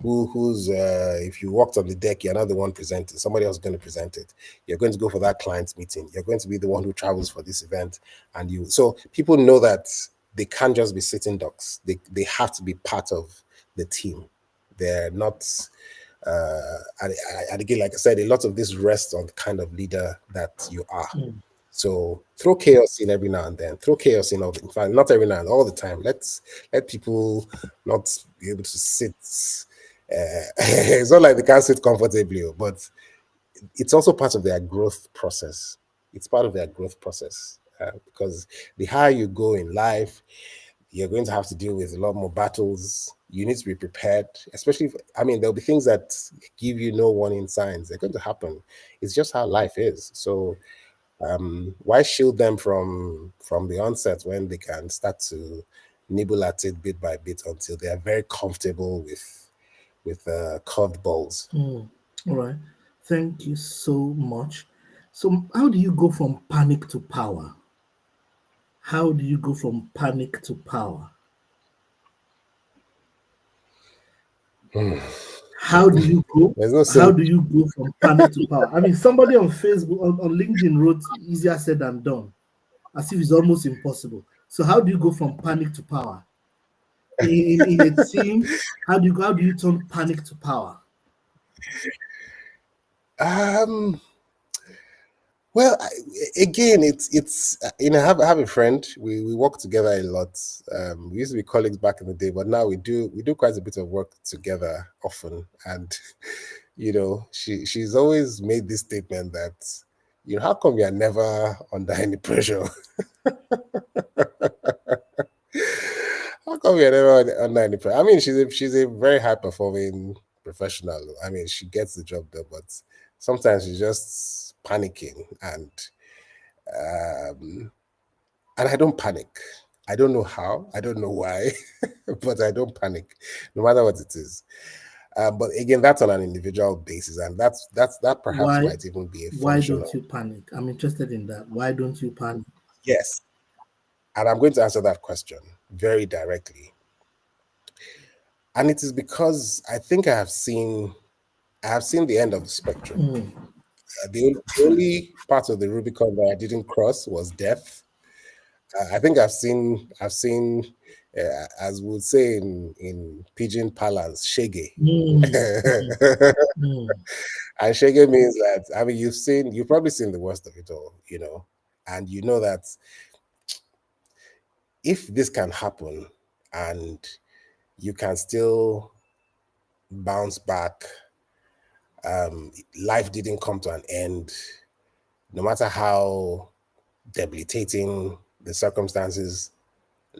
if you walked on the deck, you're not the one presenting, somebody else is going to present it. You're going to go for that client's meeting, you're going to be the one who travels for this event. And you so people know that they can't just be sitting ducks. They have to be part of the team. They're not and again, like I said, a lot of this rests on the kind of leader that you are. mm. So throw chaos in every now and then. Throw chaos in in fact, not every now and all the time. Let people not be able to sit. It's not like they can't sit comfortably, but it's also part of their growth process. It's part of their growth process because the higher you go in life, you're going to have to deal with a lot more battles. You need to be prepared, especially if, I mean, there'll be things that give you no warning signs. They're going to happen. It's just how life is. So why shield them from the onset when they can start to nibble at it bit by bit until they are very comfortable with curved balls? Mm. All right. Thank you so much. So, how do you go from panic to power? How do you go from panic to power? How do you go? There's no How sim. do you go from panic to power? I mean, somebody on Facebook, on LinkedIn wrote easier said than done, as if it's almost impossible. So, how do you go from panic to power? In a team, how do you turn panic to power? Um, well, again, I have a friend. We work together a lot. We used to be colleagues back in the day, but now we do quite a bit of work together often. And she's always made this statement that, how come you're never under any pressure? How come you're never under any pressure? I mean, she's a very high performing professional. I mean, she gets the job done, but sometimes she's just panicking, um, and I don't panic. I don't know how. I don't know why, but I don't panic, no matter what it is. But again, that's on an individual basis, and that perhaps Why might even be a why function don't of, you panic? I'm interested in that. Why don't you panic? yes. And I'm going to answer that question very directly. And it is because I think I have seen the end of the spectrum. Mm, The only part of the Rubicon that I didn't cross was death. I think I've seen, as we would say in Pidgin parlance, shege. mm, mm, mm. And shege means that, I mean, you've probably seen the worst of it all, and you know that if this can happen and you can still bounce back, life didn't come to an end, no matter how debilitating the circumstances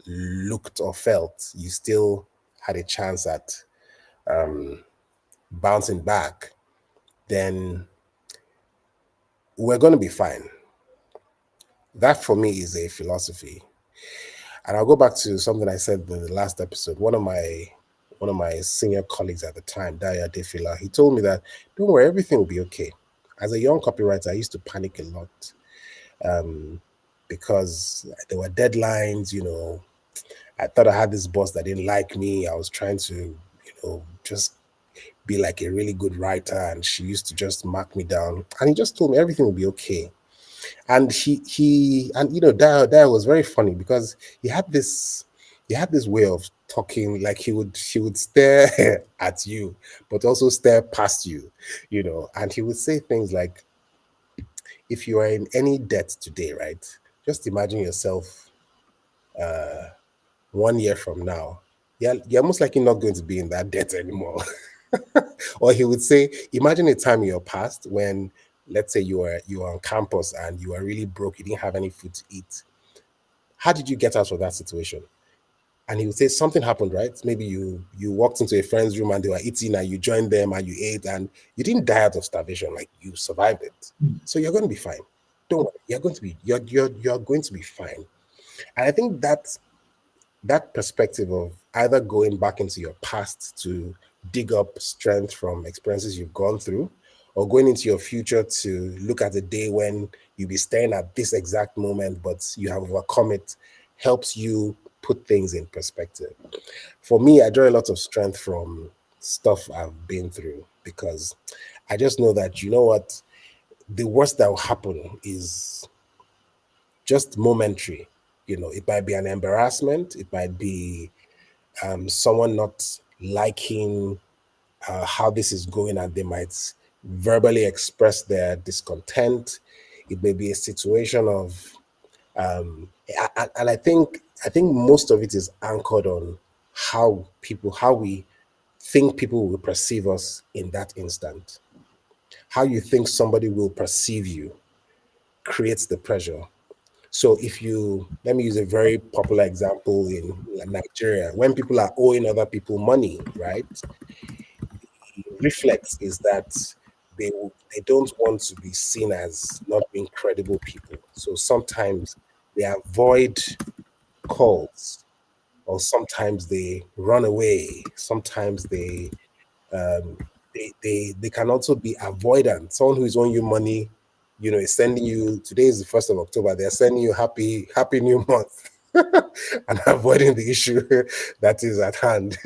looked or felt, you still had a chance at bouncing back, then we're going to be fine. That for me is a philosophy. And I'll go back to something I said in the last episode. One of my senior colleagues at the time, Daya Defila, he told me that, don't worry, everything will be okay. As a young copywriter, I used to panic a lot, because there were deadlines. I thought I had this boss that didn't like me. I was trying to, just be like a really good writer, and she used to just mark me down. And he just told me everything will be okay. And Dad was very funny because he had this way of talking, like he would stare at you, but also stare past you, and he would say things like, if you are in any debt today, right? Just imagine yourself 1 year from now. You're most likely not going to be in that debt anymore. Or he would say, imagine a time in your past when, let's say, you were on campus and you were really broke, you didn't have any food to eat. How did you get out of that situation? And he would say something happened, right? Maybe you walked into a friend's room and they were eating and you joined them and you ate and you didn't die out of starvation, like you survived it. So you're going to be fine. Don't worry, you're going to be fine. And I think that perspective of either going back into your past to dig up strength from experiences you've gone through, or going into your future to look at the day when you'll be staring at this exact moment, but you have overcome it, helps you put things in perspective. For me, I draw a lot of strength from stuff I've been through, because I just know that, you know what, the worst that will happen is just momentary. It might be an embarrassment, it might be someone not liking how this is going, and they might verbally express their discontent. It may be a situation of, and I think most of it is anchored on how we think people will perceive us in that instant. How you think somebody will perceive you creates the pressure. So let me use a very popular example in Nigeria. When people are owing other people money, right? Reflex is that they don't want to be seen as not being credible people. So sometimes they avoid calls, or sometimes they run away. Sometimes they can also be avoidant. Someone who is owing you money, is sending you, today is the 1st of October, they're sending you happy new month. And avoiding the issue that is at hand.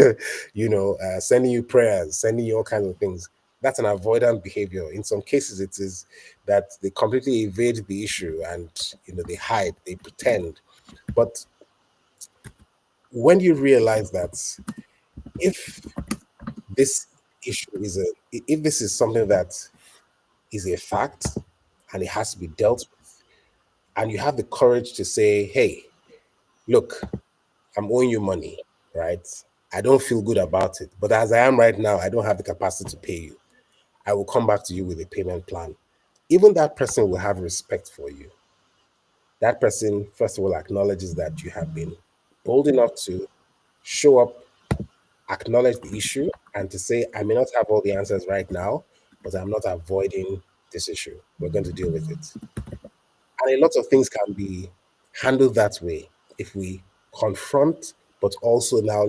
Sending you prayers, sending you all kinds of things. That's an avoidant behavior. In some cases, it is that they completely evade the issue, and they hide, they pretend. But when you realize that, if this if this is something that is a fact and it has to be dealt with, and you have the courage to say, hey, look, I'm owing you money, right? I don't feel good about it, but as I am right now, I don't have the capacity to pay you. I will come back to you with a payment plan. Even that person will have respect for you. That person, first of all, acknowledges that you have been bold enough to show up, acknowledge the issue, and to say, I may not have all the answers right now, but I'm not avoiding this issue. We're going to deal with it. And a lot of things can be handled that way if we confront, but also now,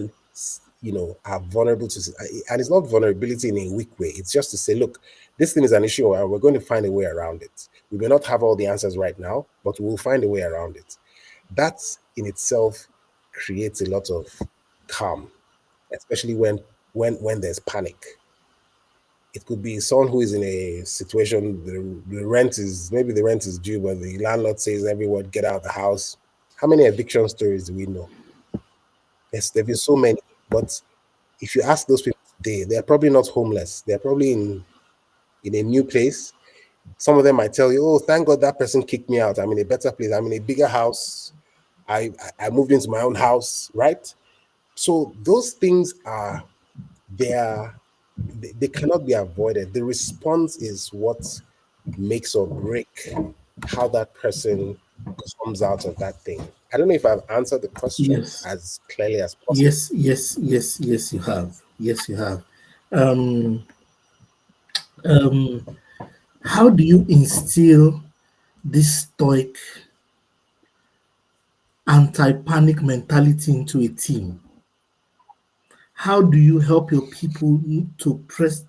are vulnerable to, and it's not vulnerability in a weak way. It's just to say, look, this thing is an issue and we're going to find a way around it. We may not have all the answers right now, but we'll find a way around it. That in itself creates a lot of calm, especially when there's panic. It could be someone who is in a situation, the rent is due, but the landlord says everyone get out of the house. How many eviction stories do we know? There've been so many. But if you ask those people today, they're probably not homeless. They're probably in a new place. Some of them might tell you, "Oh, thank God that person kicked me out. I'm in a better place. I'm in a bigger house. I moved into my own house." Right? So those things are there. They cannot be avoided. The response is what makes or break how that person comes out of that thing. I don't know if I've answered the question Yes, as clearly as possible. yes, you have. Yes, you have. Um, um, how do you instill this stoic anti-panic mentality into a team? How do you help your people to press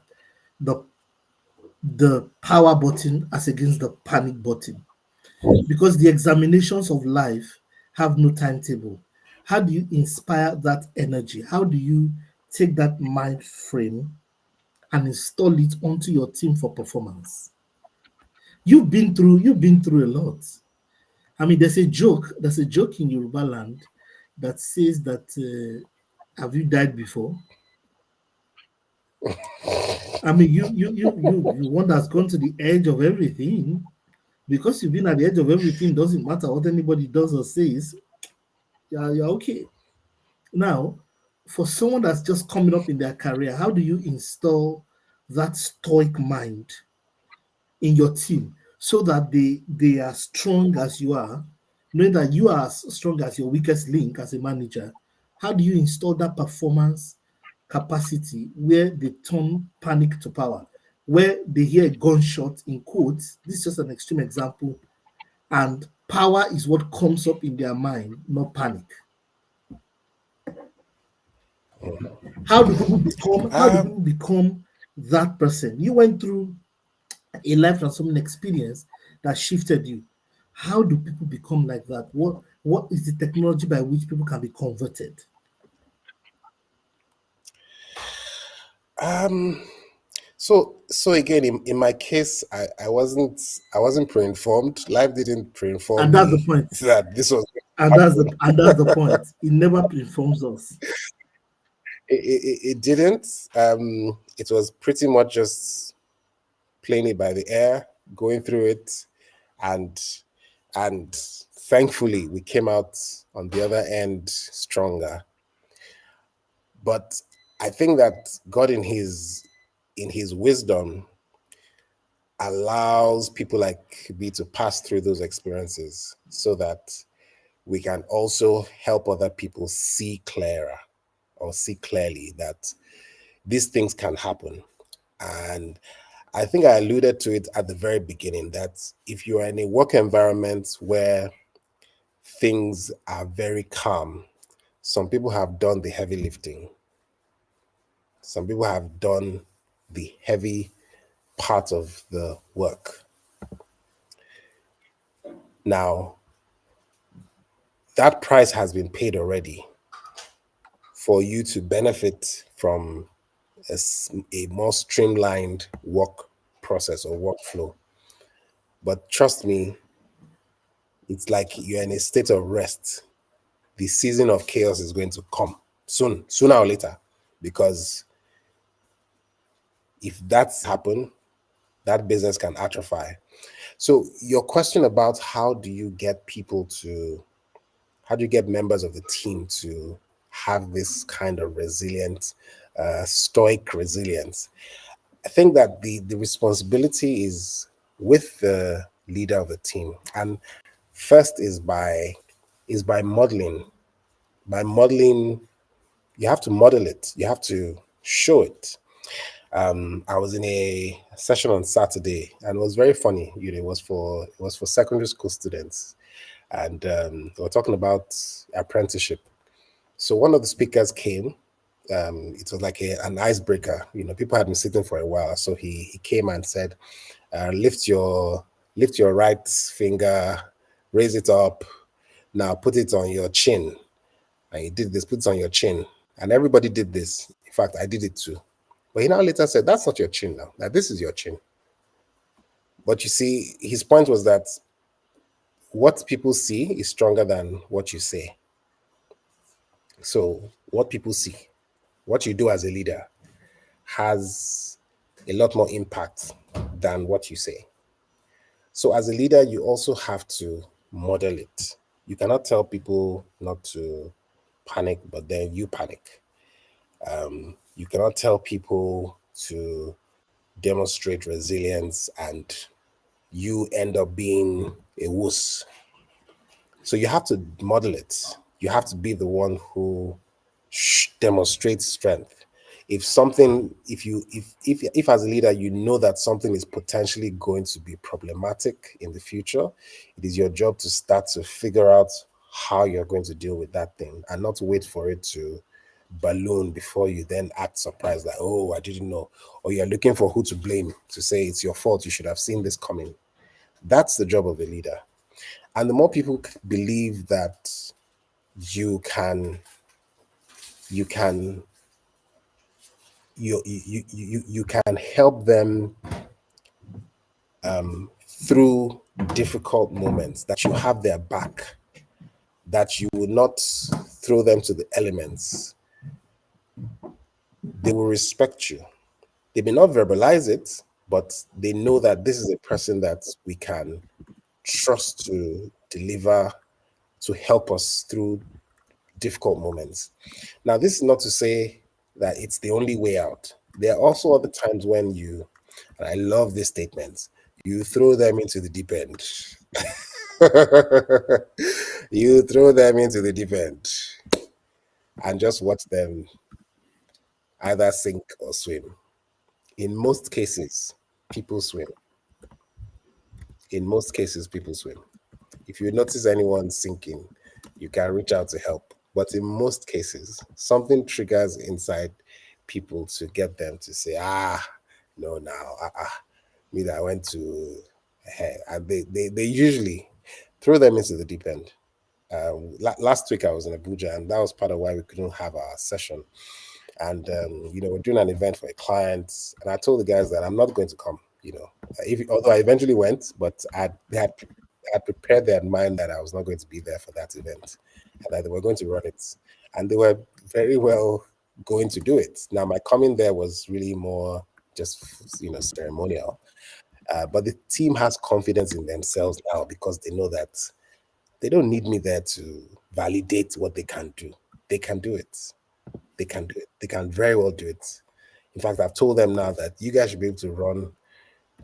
the power button as against the panic button? Because the examinations of life have no timetable. How do you inspire that energy? How do you take that mind frame and install it onto your team for performance? You've been through a lot. I mean, there's a joke in Yoruba land that says that have you died before? I mean, you one that's gone to the edge of everything. Because you've been at the edge of everything, doesn't matter what anybody does or says, you're okay. Now, for someone that's just coming up in their career, how do you install that stoic mind in your team so that they are strong as you are, knowing that you are as strong as your weakest link as a manager? How do you install that performance capacity where they turn panic to power, where they hear a gunshot in quotes? This is just an extreme example, and power is what comes up in their mind, not panic. How do people become? How do Um, people become that person? You went through a life transforming experience that shifted you. How do people become like that? What is the technology by which people can be converted? um, so again, in my case, I wasn't pre-informed. Life didn't pre-inform And that's the me point. that this was going And to that's the happen. and that's the point. It never informs us. It didn't. It was pretty much just playing it by the air, going through it, and and thankfully we came out on the other end stronger. But I think that God in his wisdom allows people like me to pass through those experiences so that we can also help other people see clearer or see clearly that these things can happen. And I think I alluded to it at the very beginning that if you are in a work environment where things are very calm, some people have done the heavy lifting, some people have done the heavy part of the work. Now, that price has been paid already for you to benefit from a more streamlined work process or workflow. But trust me, it's like you're in a state of rest. The season of chaos is going to come soon, sooner or later, because if that's happen, that business can atrophy. So your question about how do you get members of the team to have this kind of resilient, stoic resilience? I think that the responsibility is with the leader of the team, and first is by modeling. By modeling, you have to model it. You have to show it. I was in a session on Saturday, and it was very funny. It was for secondary school students, and they were talking about apprenticeship. So one of the speakers came. It was like an icebreaker. People had been sitting for a while, so he came and said, "Lift your right finger, raise it up. Now put it on your chin." And he did this, put it on your chin, and everybody did this. In fact, I did it too. But he now later said, "That's not your chin now. Now this is your chin." But you see, his point was that what people see is stronger than what you say. So what people see, what you do as a leader, has a lot more impact than what you say. So as a leader, you also have to model it. You cannot tell people not to panic, but then you panic. You cannot tell people to demonstrate resilience and you end up being a wuss. So you have to model it. You have to be the one who demonstrates strength. If something, if as a leader you know that something is potentially going to be problematic in the future, it is your job to start to figure out how you're going to deal with that thing and not wait for it to balloon before you then act surprised like, oh, I didn't know, or you're looking for who to blame to say it's your fault, you should have seen this coming. That's the job of a leader. And the more people believe that you can you can you can help them through difficult moments, that you have their back, that you will not throw them to the elements, they will respect you. They may not verbalize it, but they know that this is a person that we can trust to deliver, to help us through difficult moments. Now, this is not to say that it's the only way out. There are also other times when and I love this statement, you throw them into the deep end. You throw them into the deep end and just watch them either sink or swim. In most cases, people swim. In most cases, people swim. If you notice anyone sinking, you can reach out to help. But in most cases, something triggers inside people to get them to say, no, now, me that I went to, and they usually throw them into the deep end. Last week I was in Abuja, and that was part of why we couldn't have our session. And we're doing an event for a client, and I told the guys that I'm not going to come. Although I eventually went, but they had prepared their mind that I was not going to be there for that event, and that they were going to run it, and they were very well going to do it. Now my coming there was really more just ceremonial, but the team has confidence in themselves now because they know that they don't need me there to validate what they can do. They can do it. They can do it. They can very well do it. In fact, I've told them now that you guys should be able to run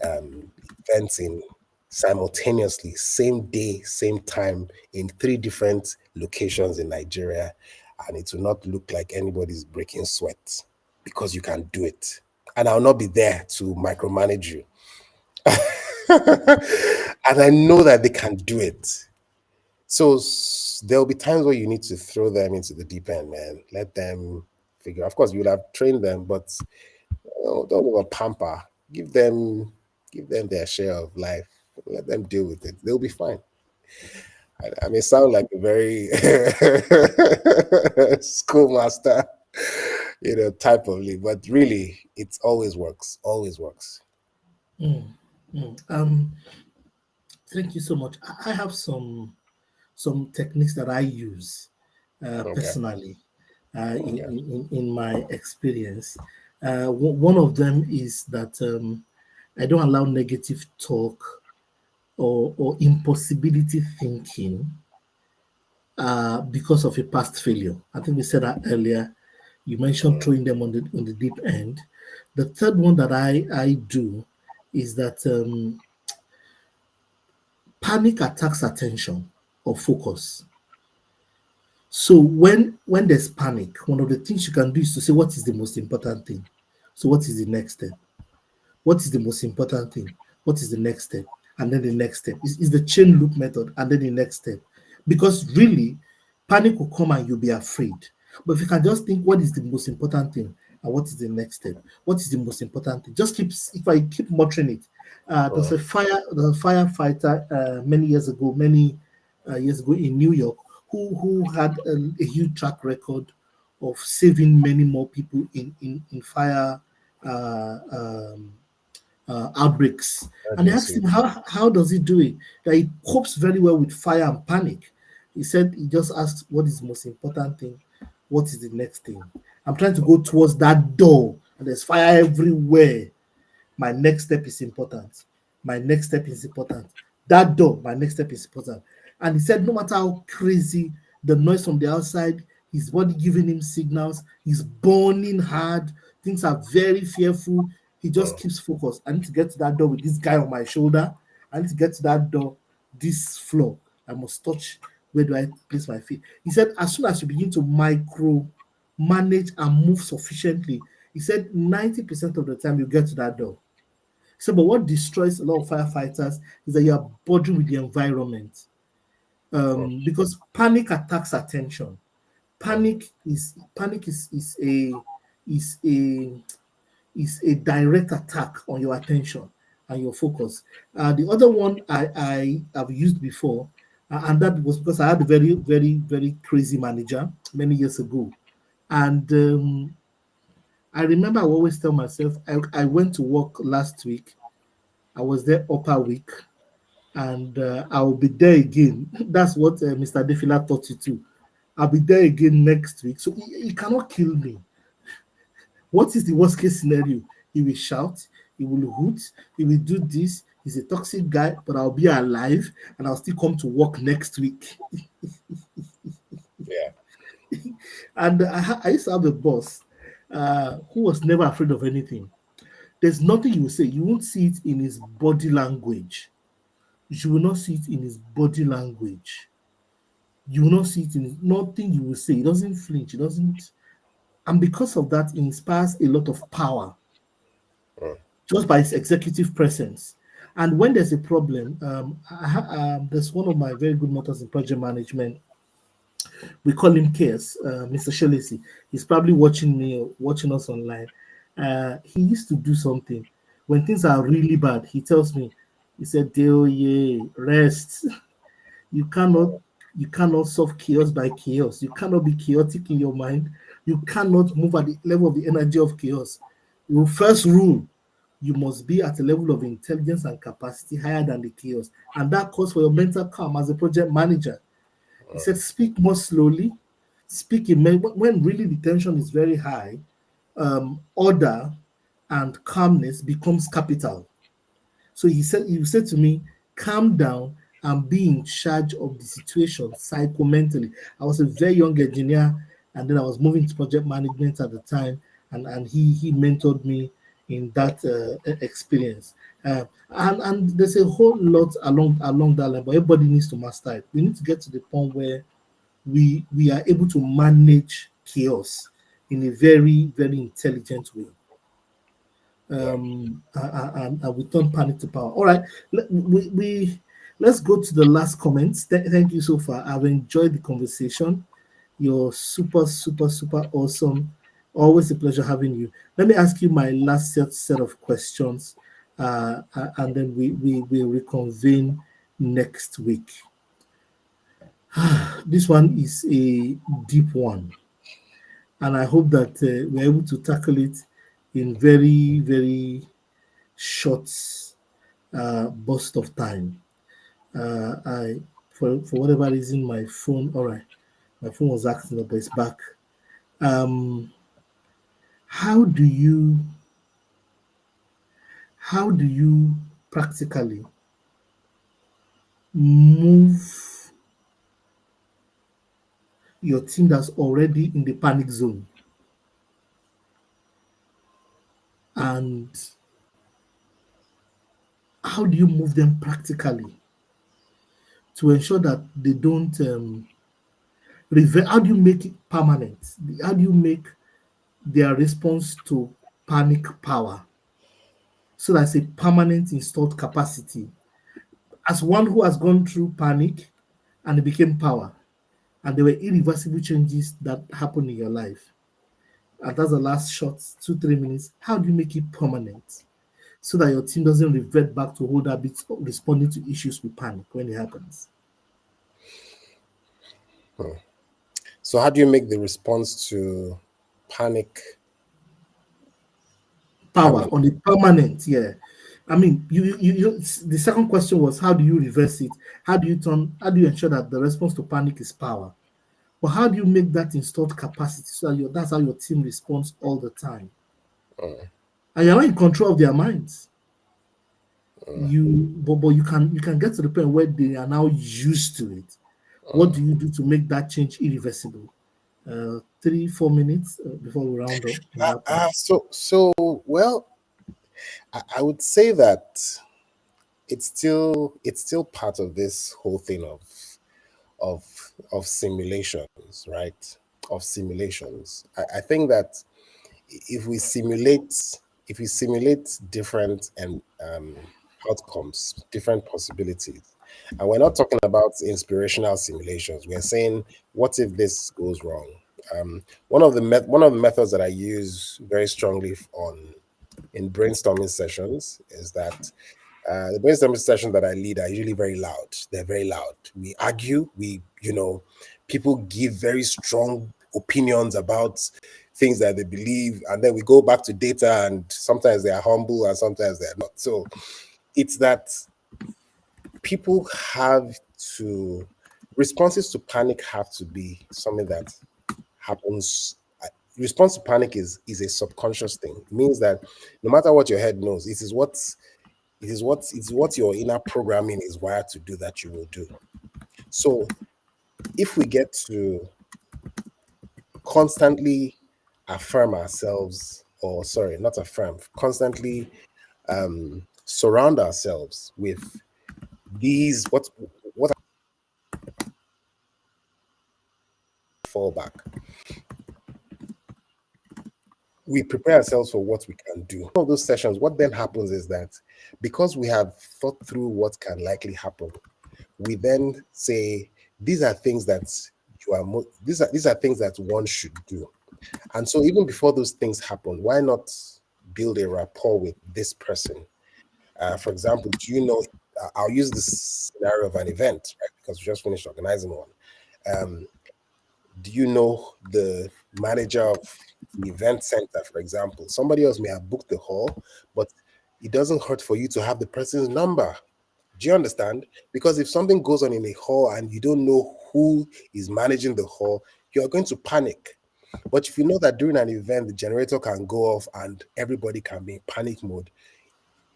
events in simultaneously, same day, same time, in 3 different locations in Nigeria, and it will not look like anybody's breaking sweat because you can do it. And I'll not be there to micromanage you. And I know that they can do it. So there'll be times where you need to throw them into the deep end, man. Let them figure. Of course, you'll have trained them, but don't over pamper. Give them their share of life. Let them deal with it. They'll be fine. I may sound like a very schoolmaster, type of lead, but really, it always works. Always works. Thank you so much. I have some techniques that I use Okay. personally Okay. in my experience. One of them is that I don't allow negative talk or impossibility thinking because of a past failure. I think we said that earlier. You mentioned throwing them on the deep end. The third one that I do is that panic attacks attention or focus. So when there's panic, one of the things you can do is to say what is the most important thing. So what is the next step? What is the most important thing? What is the next step? And then the next step is the chain loop method, and then the next step. Because really, panic will come and you'll be afraid. But if you can just think what is the most important thing and what is the next step, what is the most important thing? Just keep if I keep muttering it. There's a firefighter many years ago in New York who had a huge track record of saving many more people in fire uh, um, outbreaks. And they asked Emergency. him, how does he do it? That he copes very well with fire and panic. He said he just asks, what is the most important thing? What is the next thing? I'm trying to go towards that door, and there's fire everywhere. My next step is important. My next step is important. That door, my next step is important. And he said, no matter how crazy the noise from the outside, his body giving him signals, he's burning hard, things are very fearful. He just keeps focused. I need to get to that door with this guy on my shoulder. I need to get to that door, this floor. I must touch. Where do I place my feet? He said, as soon as you begin to micro manage and move sufficiently, he said 90% of the time you get to that door. So, but what destroys a lot of firefighters is that you are bothering with the environment, because panic attacks attention. Panic is a direct attack on your attention and your focus. The other one I have used before, and that was because I had a very very crazy manager many years ago, and I remember I always tell myself I went to work last week. I was there upper week, and I'll be there again. That's what Mr. Defila taught you too. I'll be there again next week. So he cannot kill me. What is the worst case scenario? He will shout, he will hoot, he will do this. He's a toxic guy, but I'll be alive and I'll still come to work next week. Yeah. And I used to have a boss who was never afraid of anything. There's nothing you will say. You won't see it in his body language. You will not see it in his body language. You will not see it in nothing you will say. He doesn't flinch. He doesn't, and because of that, he inspires a lot of power just by his executive presence. And when there's a problem, there's one of my very good mentors in project management. We call him Chaos, Mr. Shelesi. He's probably watching me or watching us online. He used to do something when things are really bad. He tells me, he said, "Deo ye rest." You cannot you cannot solve chaos by chaos. You cannot be chaotic in your mind. You cannot move at the level of the energy of chaos. Your first rule, you must be at a level of intelligence and capacity higher than the chaos. And that calls for your mental calm as a project manager. He said, speak more slowly, speak in when really the tension is very high, order and calmness becomes capital. So he said to me, calm down and be in charge of the situation psychomentally. I was a very young engineer, and then I was moving to project management at the time, and he mentored me in that experience. And there's a whole lot along that line, but everybody needs to master it. We need to get to the point where we are able to manage chaos in a very very intelligent way, Yeah. and we turn panic to power. All right, let's go to the last comments. Thank you so far. I've enjoyed the conversation. You're super, super, super awesome. Always a pleasure having you. Let me ask you my last set of questions, and then we will reconvene next week. This one is a deep one, and I hope that we're able to tackle it in very, very short burst of time. I for whatever reason my phone. All right, my phone was acting up, but it's back. Um, how do you how do you practically move your team that's already in the panic zone? And how do you move them practically to ensure that they don't revert? How do you make it permanent? How do you make their response to panic power so that's a permanent installed capacity? As one who has gone through panic and it became power, and there were irreversible changes that happened in your life, and that's the last shot, 2 3 minutes. How do you make it permanent so that your team doesn't revert back to old habits of responding to issues with panic when it happens? Hmm. So how do you make the response to panic Power permanent? on the permanent, yeah. I mean, the second question was how do you reverse it? How do you ensure that the response to panic is power? But how do you make that installed capacity so that that's how your team responds all the time? Mm, And you're not in control of their minds. mm, But you can get to the point where they are now used to it. What mm. do you do to make that change irreversible? 3 4 minutes before we round up on that part. So well, I would say that it's still part of this whole thing of of simulations, right? Of simulations. I think that if we simulate if we simulate different and outcomes, different possibilities, and we're not talking about inspirational simulations, we're saying what if this goes wrong. One of the methods that I use very strongly on in brainstorming sessions is that the brainstorming sessions that I lead are usually very loud. They're very loud. We argue. People give very strong opinions about things that they believe, and then we go back to data, and sometimes they are humble and sometimes they are not. So it's that people have to responses to panic have to be something that happens. Response to panic is a subconscious thing. It means that no matter what your head knows, it is what your inner programming is wired to do that you will do. So if we get to constantly affirm ourselves, or sorry, not affirm, constantly surround ourselves with these what I fall back, we prepare ourselves for what we can do. One of those sessions, what then happens is that because we have thought through what can likely happen, we then say these are things that these are things that one should do. And so even before those things happen, why not build a rapport with this person? For example, do you know? I'll use this scenario of an event, right? Because we just finished organizing one. Um, do you know the manager of the event center, for example? Somebody else may have booked the hall, but it doesn't hurt for you to have the person's number. Do you understand? Because if something goes on in a hall and you don't know who is managing the hall, you're going to panic. But if you know that during an event, the generator can go off and everybody can be in panic mode,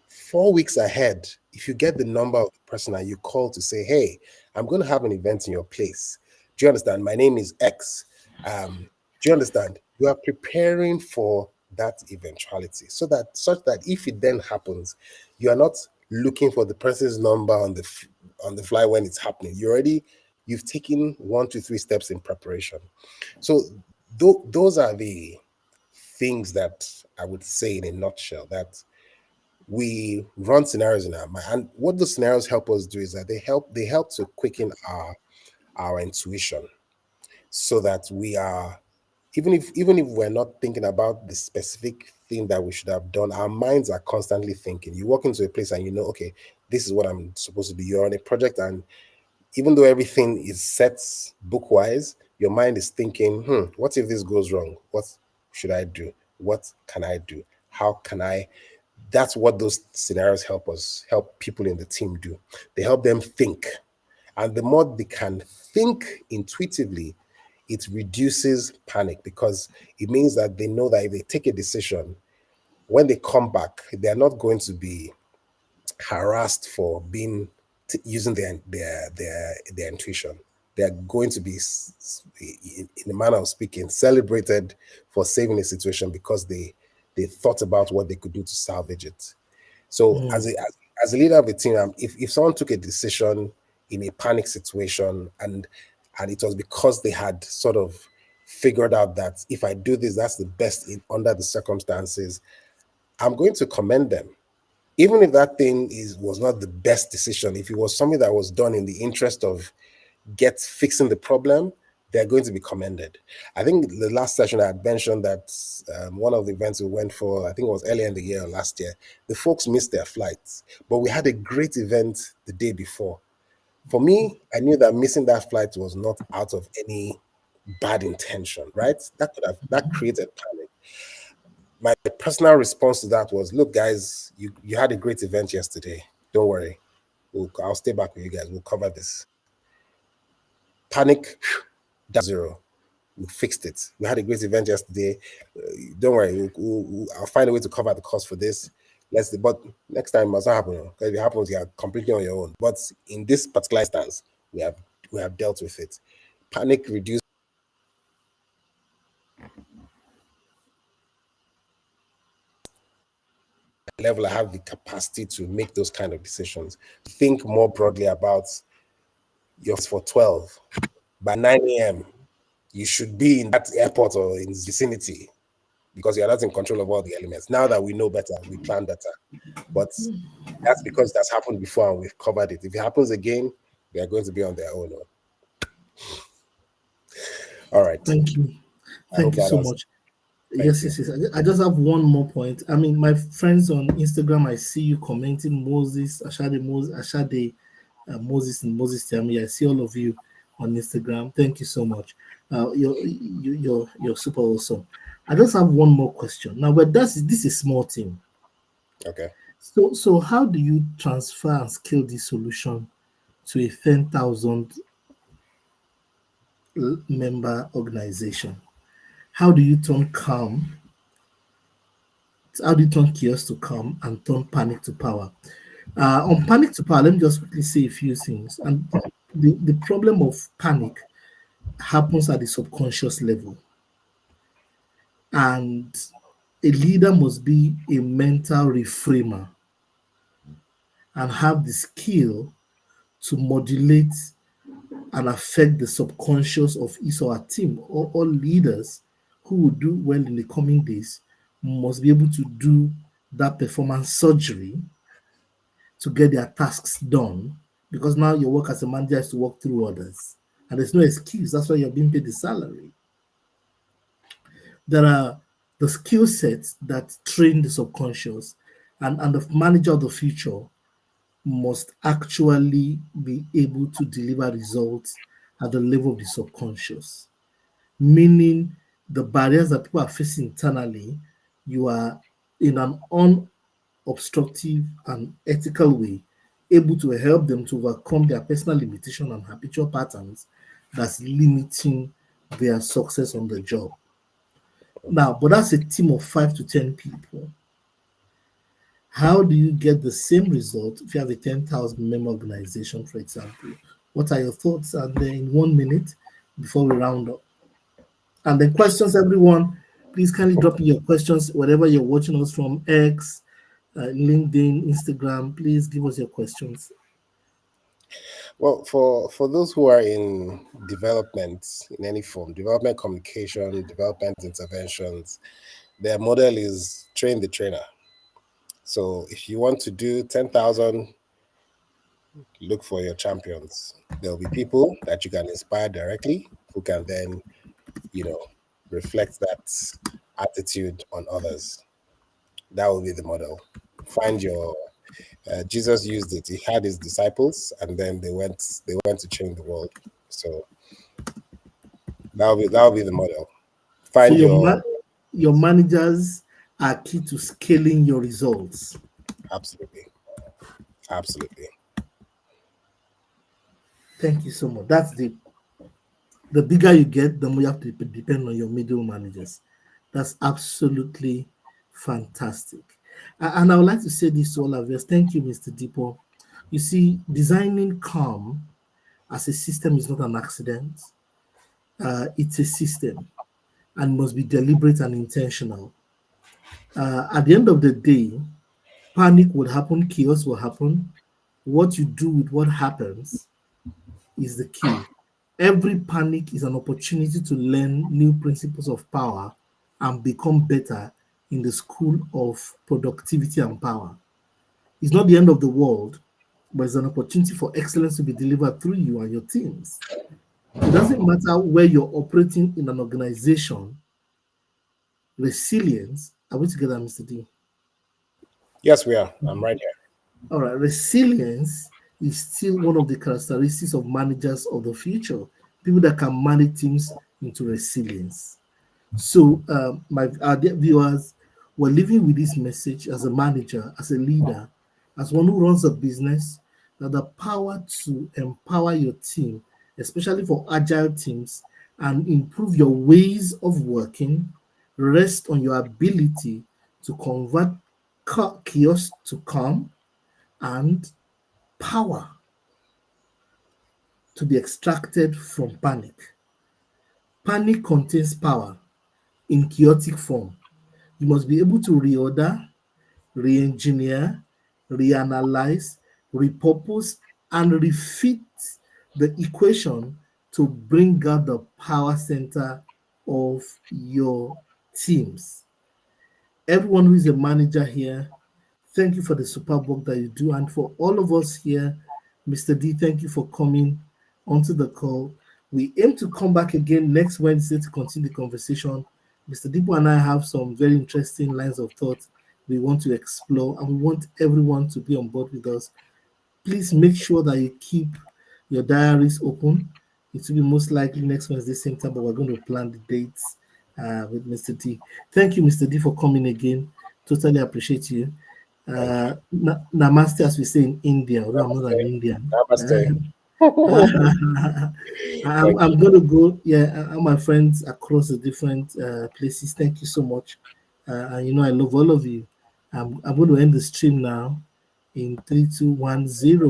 4 weeks ahead, if you get the number of the person and you call to say, "Hey, I'm going to have an event in your place. Do you understand? My name is X." Do you understand? You are preparing for that eventuality, so that such that if it then happens, you are not looking for the person's number on the fly when it's happening. You've taken 1 to 3 steps in preparation. So those are the things that I would say in a nutshell that we run scenarios in our mind. And what the scenarios help us do is that they help to quicken our intuition so that we are even if we're not thinking about the specific thing that we should have done, our minds are constantly thinking. You walk into a place and you know, okay, this is what I'm supposed to do. You're on a project, and even though everything is set book wise, your mind is thinking, what if this goes wrong? What should I do? What can I do? How can I? That's what those scenarios help people in the team do. They help them think. And the more they can think intuitively, it reduces panic because it means that they know that if they take a decision, when they come back, they're not going to be harassed for using their intuition. They are going to be, in a manner of speaking, celebrated for saving a situation because they they thought about what they could do to salvage it. So Mm. as a leader of a team, if someone took a decision in a panic situation and it was because they had sort of figured out that if I do this, that's the best under the circumstances, I'm going to commend them. Even if that thing was not the best decision, if it was something that was done in the interest of fixing the problem, they're going to be commended. I think the last session I had mentioned that one of the events we went for, I think it was earlier in the year or last year, the folks missed their flights, but we had a great event the day before. For me, I knew that missing that flight was not out of any bad intention, right? That created panic. My personal response to that was, look, guys, you had a great event yesterday. Don't worry. I'll stay back with you guys. We'll cover this. Panic, down zero. We fixed it. We had a great event yesterday. Don't worry. I'll find a way to cover the cost for this. But next time it must not happen. Because if it happens, you are completely on your own. But in this particular instance, we have dealt with it. Panic reduced level. I have the capacity to make those kind of decisions. Think more broadly about your for 12. By 9 a.m., you should be in that airport or in vicinity because you're not in control of all the elements. Now that we know better, we plan better. But that's because that's happened before and we've covered it. If it happens again, they are going to be on their own. All right. Thank you. I hope Thank you that so answers. much. Thank Yes, you. yes, yes. I just have one more point. I mean, my friends on Instagram, I see you commenting Moses and Moses Tiami. I see all of you on Instagram. Thank you so much. You're super awesome. I just have one more question. Now, but this is a small team. Okay. So how do you transfer and scale this solution to a 10,000 member organization? How do you turn calm? How do you turn chaos to calm and turn panic to power? On panic to power, let me just quickly say a few things. And the problem of panic happens at the subconscious level. And a leader must be a mental reframer and have the skill to modulate and affect the subconscious of his or her team. All leaders who will do well in the coming days must be able to do that performance surgery to get their tasks done, because now your work as a manager is to work through others. And there's no excuse. That's why you're being paid the salary. There are the skill sets that train the subconscious, and the manager of the future must actually be able to deliver results at the level of the subconscious, meaning the barriers that people are facing internally, you are in an unobstructive and ethical way able to help them to overcome their personal limitation and habitual patterns that's limiting their success on the job. Now, but that's a team of 5 to 10 people. How do you get the same result if you have a 10,000 member organization, for example? What are your thoughts? And then in 1 minute before we round up. And then questions, everyone. Please kindly drop in your questions wherever you're watching us from: X, LinkedIn, Instagram. Please give us your questions. Well, for those who are in development in any form, development communication, development interventions, their model is train the trainer. So if you want to do 10,000, look for your champions. There'll be people that you can inspire directly who can then, you know, reflect that attitude on others. That will be the model. Find your Jesus used it. He had his disciples, and then they went to change the world. So that'll be the model. So Find your your managers are key to scaling your results. absolutely, absolutely. Thank you so much. That's the bigger you get, the more you have to depend on your middle managers. That's absolutely fantastic. And I would like to say this to all of us. Thank you, Mr. Deepo. You see, designing calm as a system is not an accident. It's a system and must be deliberate and intentional. At the end of the day, panic will happen, chaos will happen. What you do with what happens is the key. Every panic is an opportunity to learn new principles of power and become better in the school of productivity and power. It's not the end of the world, but it's an opportunity for excellence to be delivered through you and your teams. It doesn't matter where you're operating in an organization, resilience, are we together, Mr. D? Yes, we are. I'm right here. All right, resilience is still one of the characteristics of managers of the future, people that can manage teams into resilience. So, my our dear viewers, we're living with this message as a manager, as a leader, as one who runs a business, that the power to empower your team, especially for agile teams, and improve your ways of working, rest on your ability to convert chaos to calm and power to be extracted from panic. Panic contains power in chaotic form. You must be able to reorder, re engineer, reanalyze, repurpose, and refit the equation to bring out the power center of your teams. Everyone who is a manager here, thank you for the superb work that you do. And for all of us here, Mr. D, thank you for coming onto the call. We aim to come back again next Wednesday to continue the conversation. Mr. Dipo and I have some very interesting lines of thought we want to explore, and we want everyone to be on board with us. Please make sure that you keep your diaries open. It will be most likely next Wednesday, same time, but we're going to plan the dates with Mr. D. Thank you, Mr. D, for coming again. Totally appreciate you. Thank you. Namaste, as we say in India, although I'm not Namaste. an Indian. Namaste. Thank I'm going to go, yeah, my friends across the different places. Thank you so much. And you know, I love all of you. I'm going to end the stream now in 3, 2, 1, 0.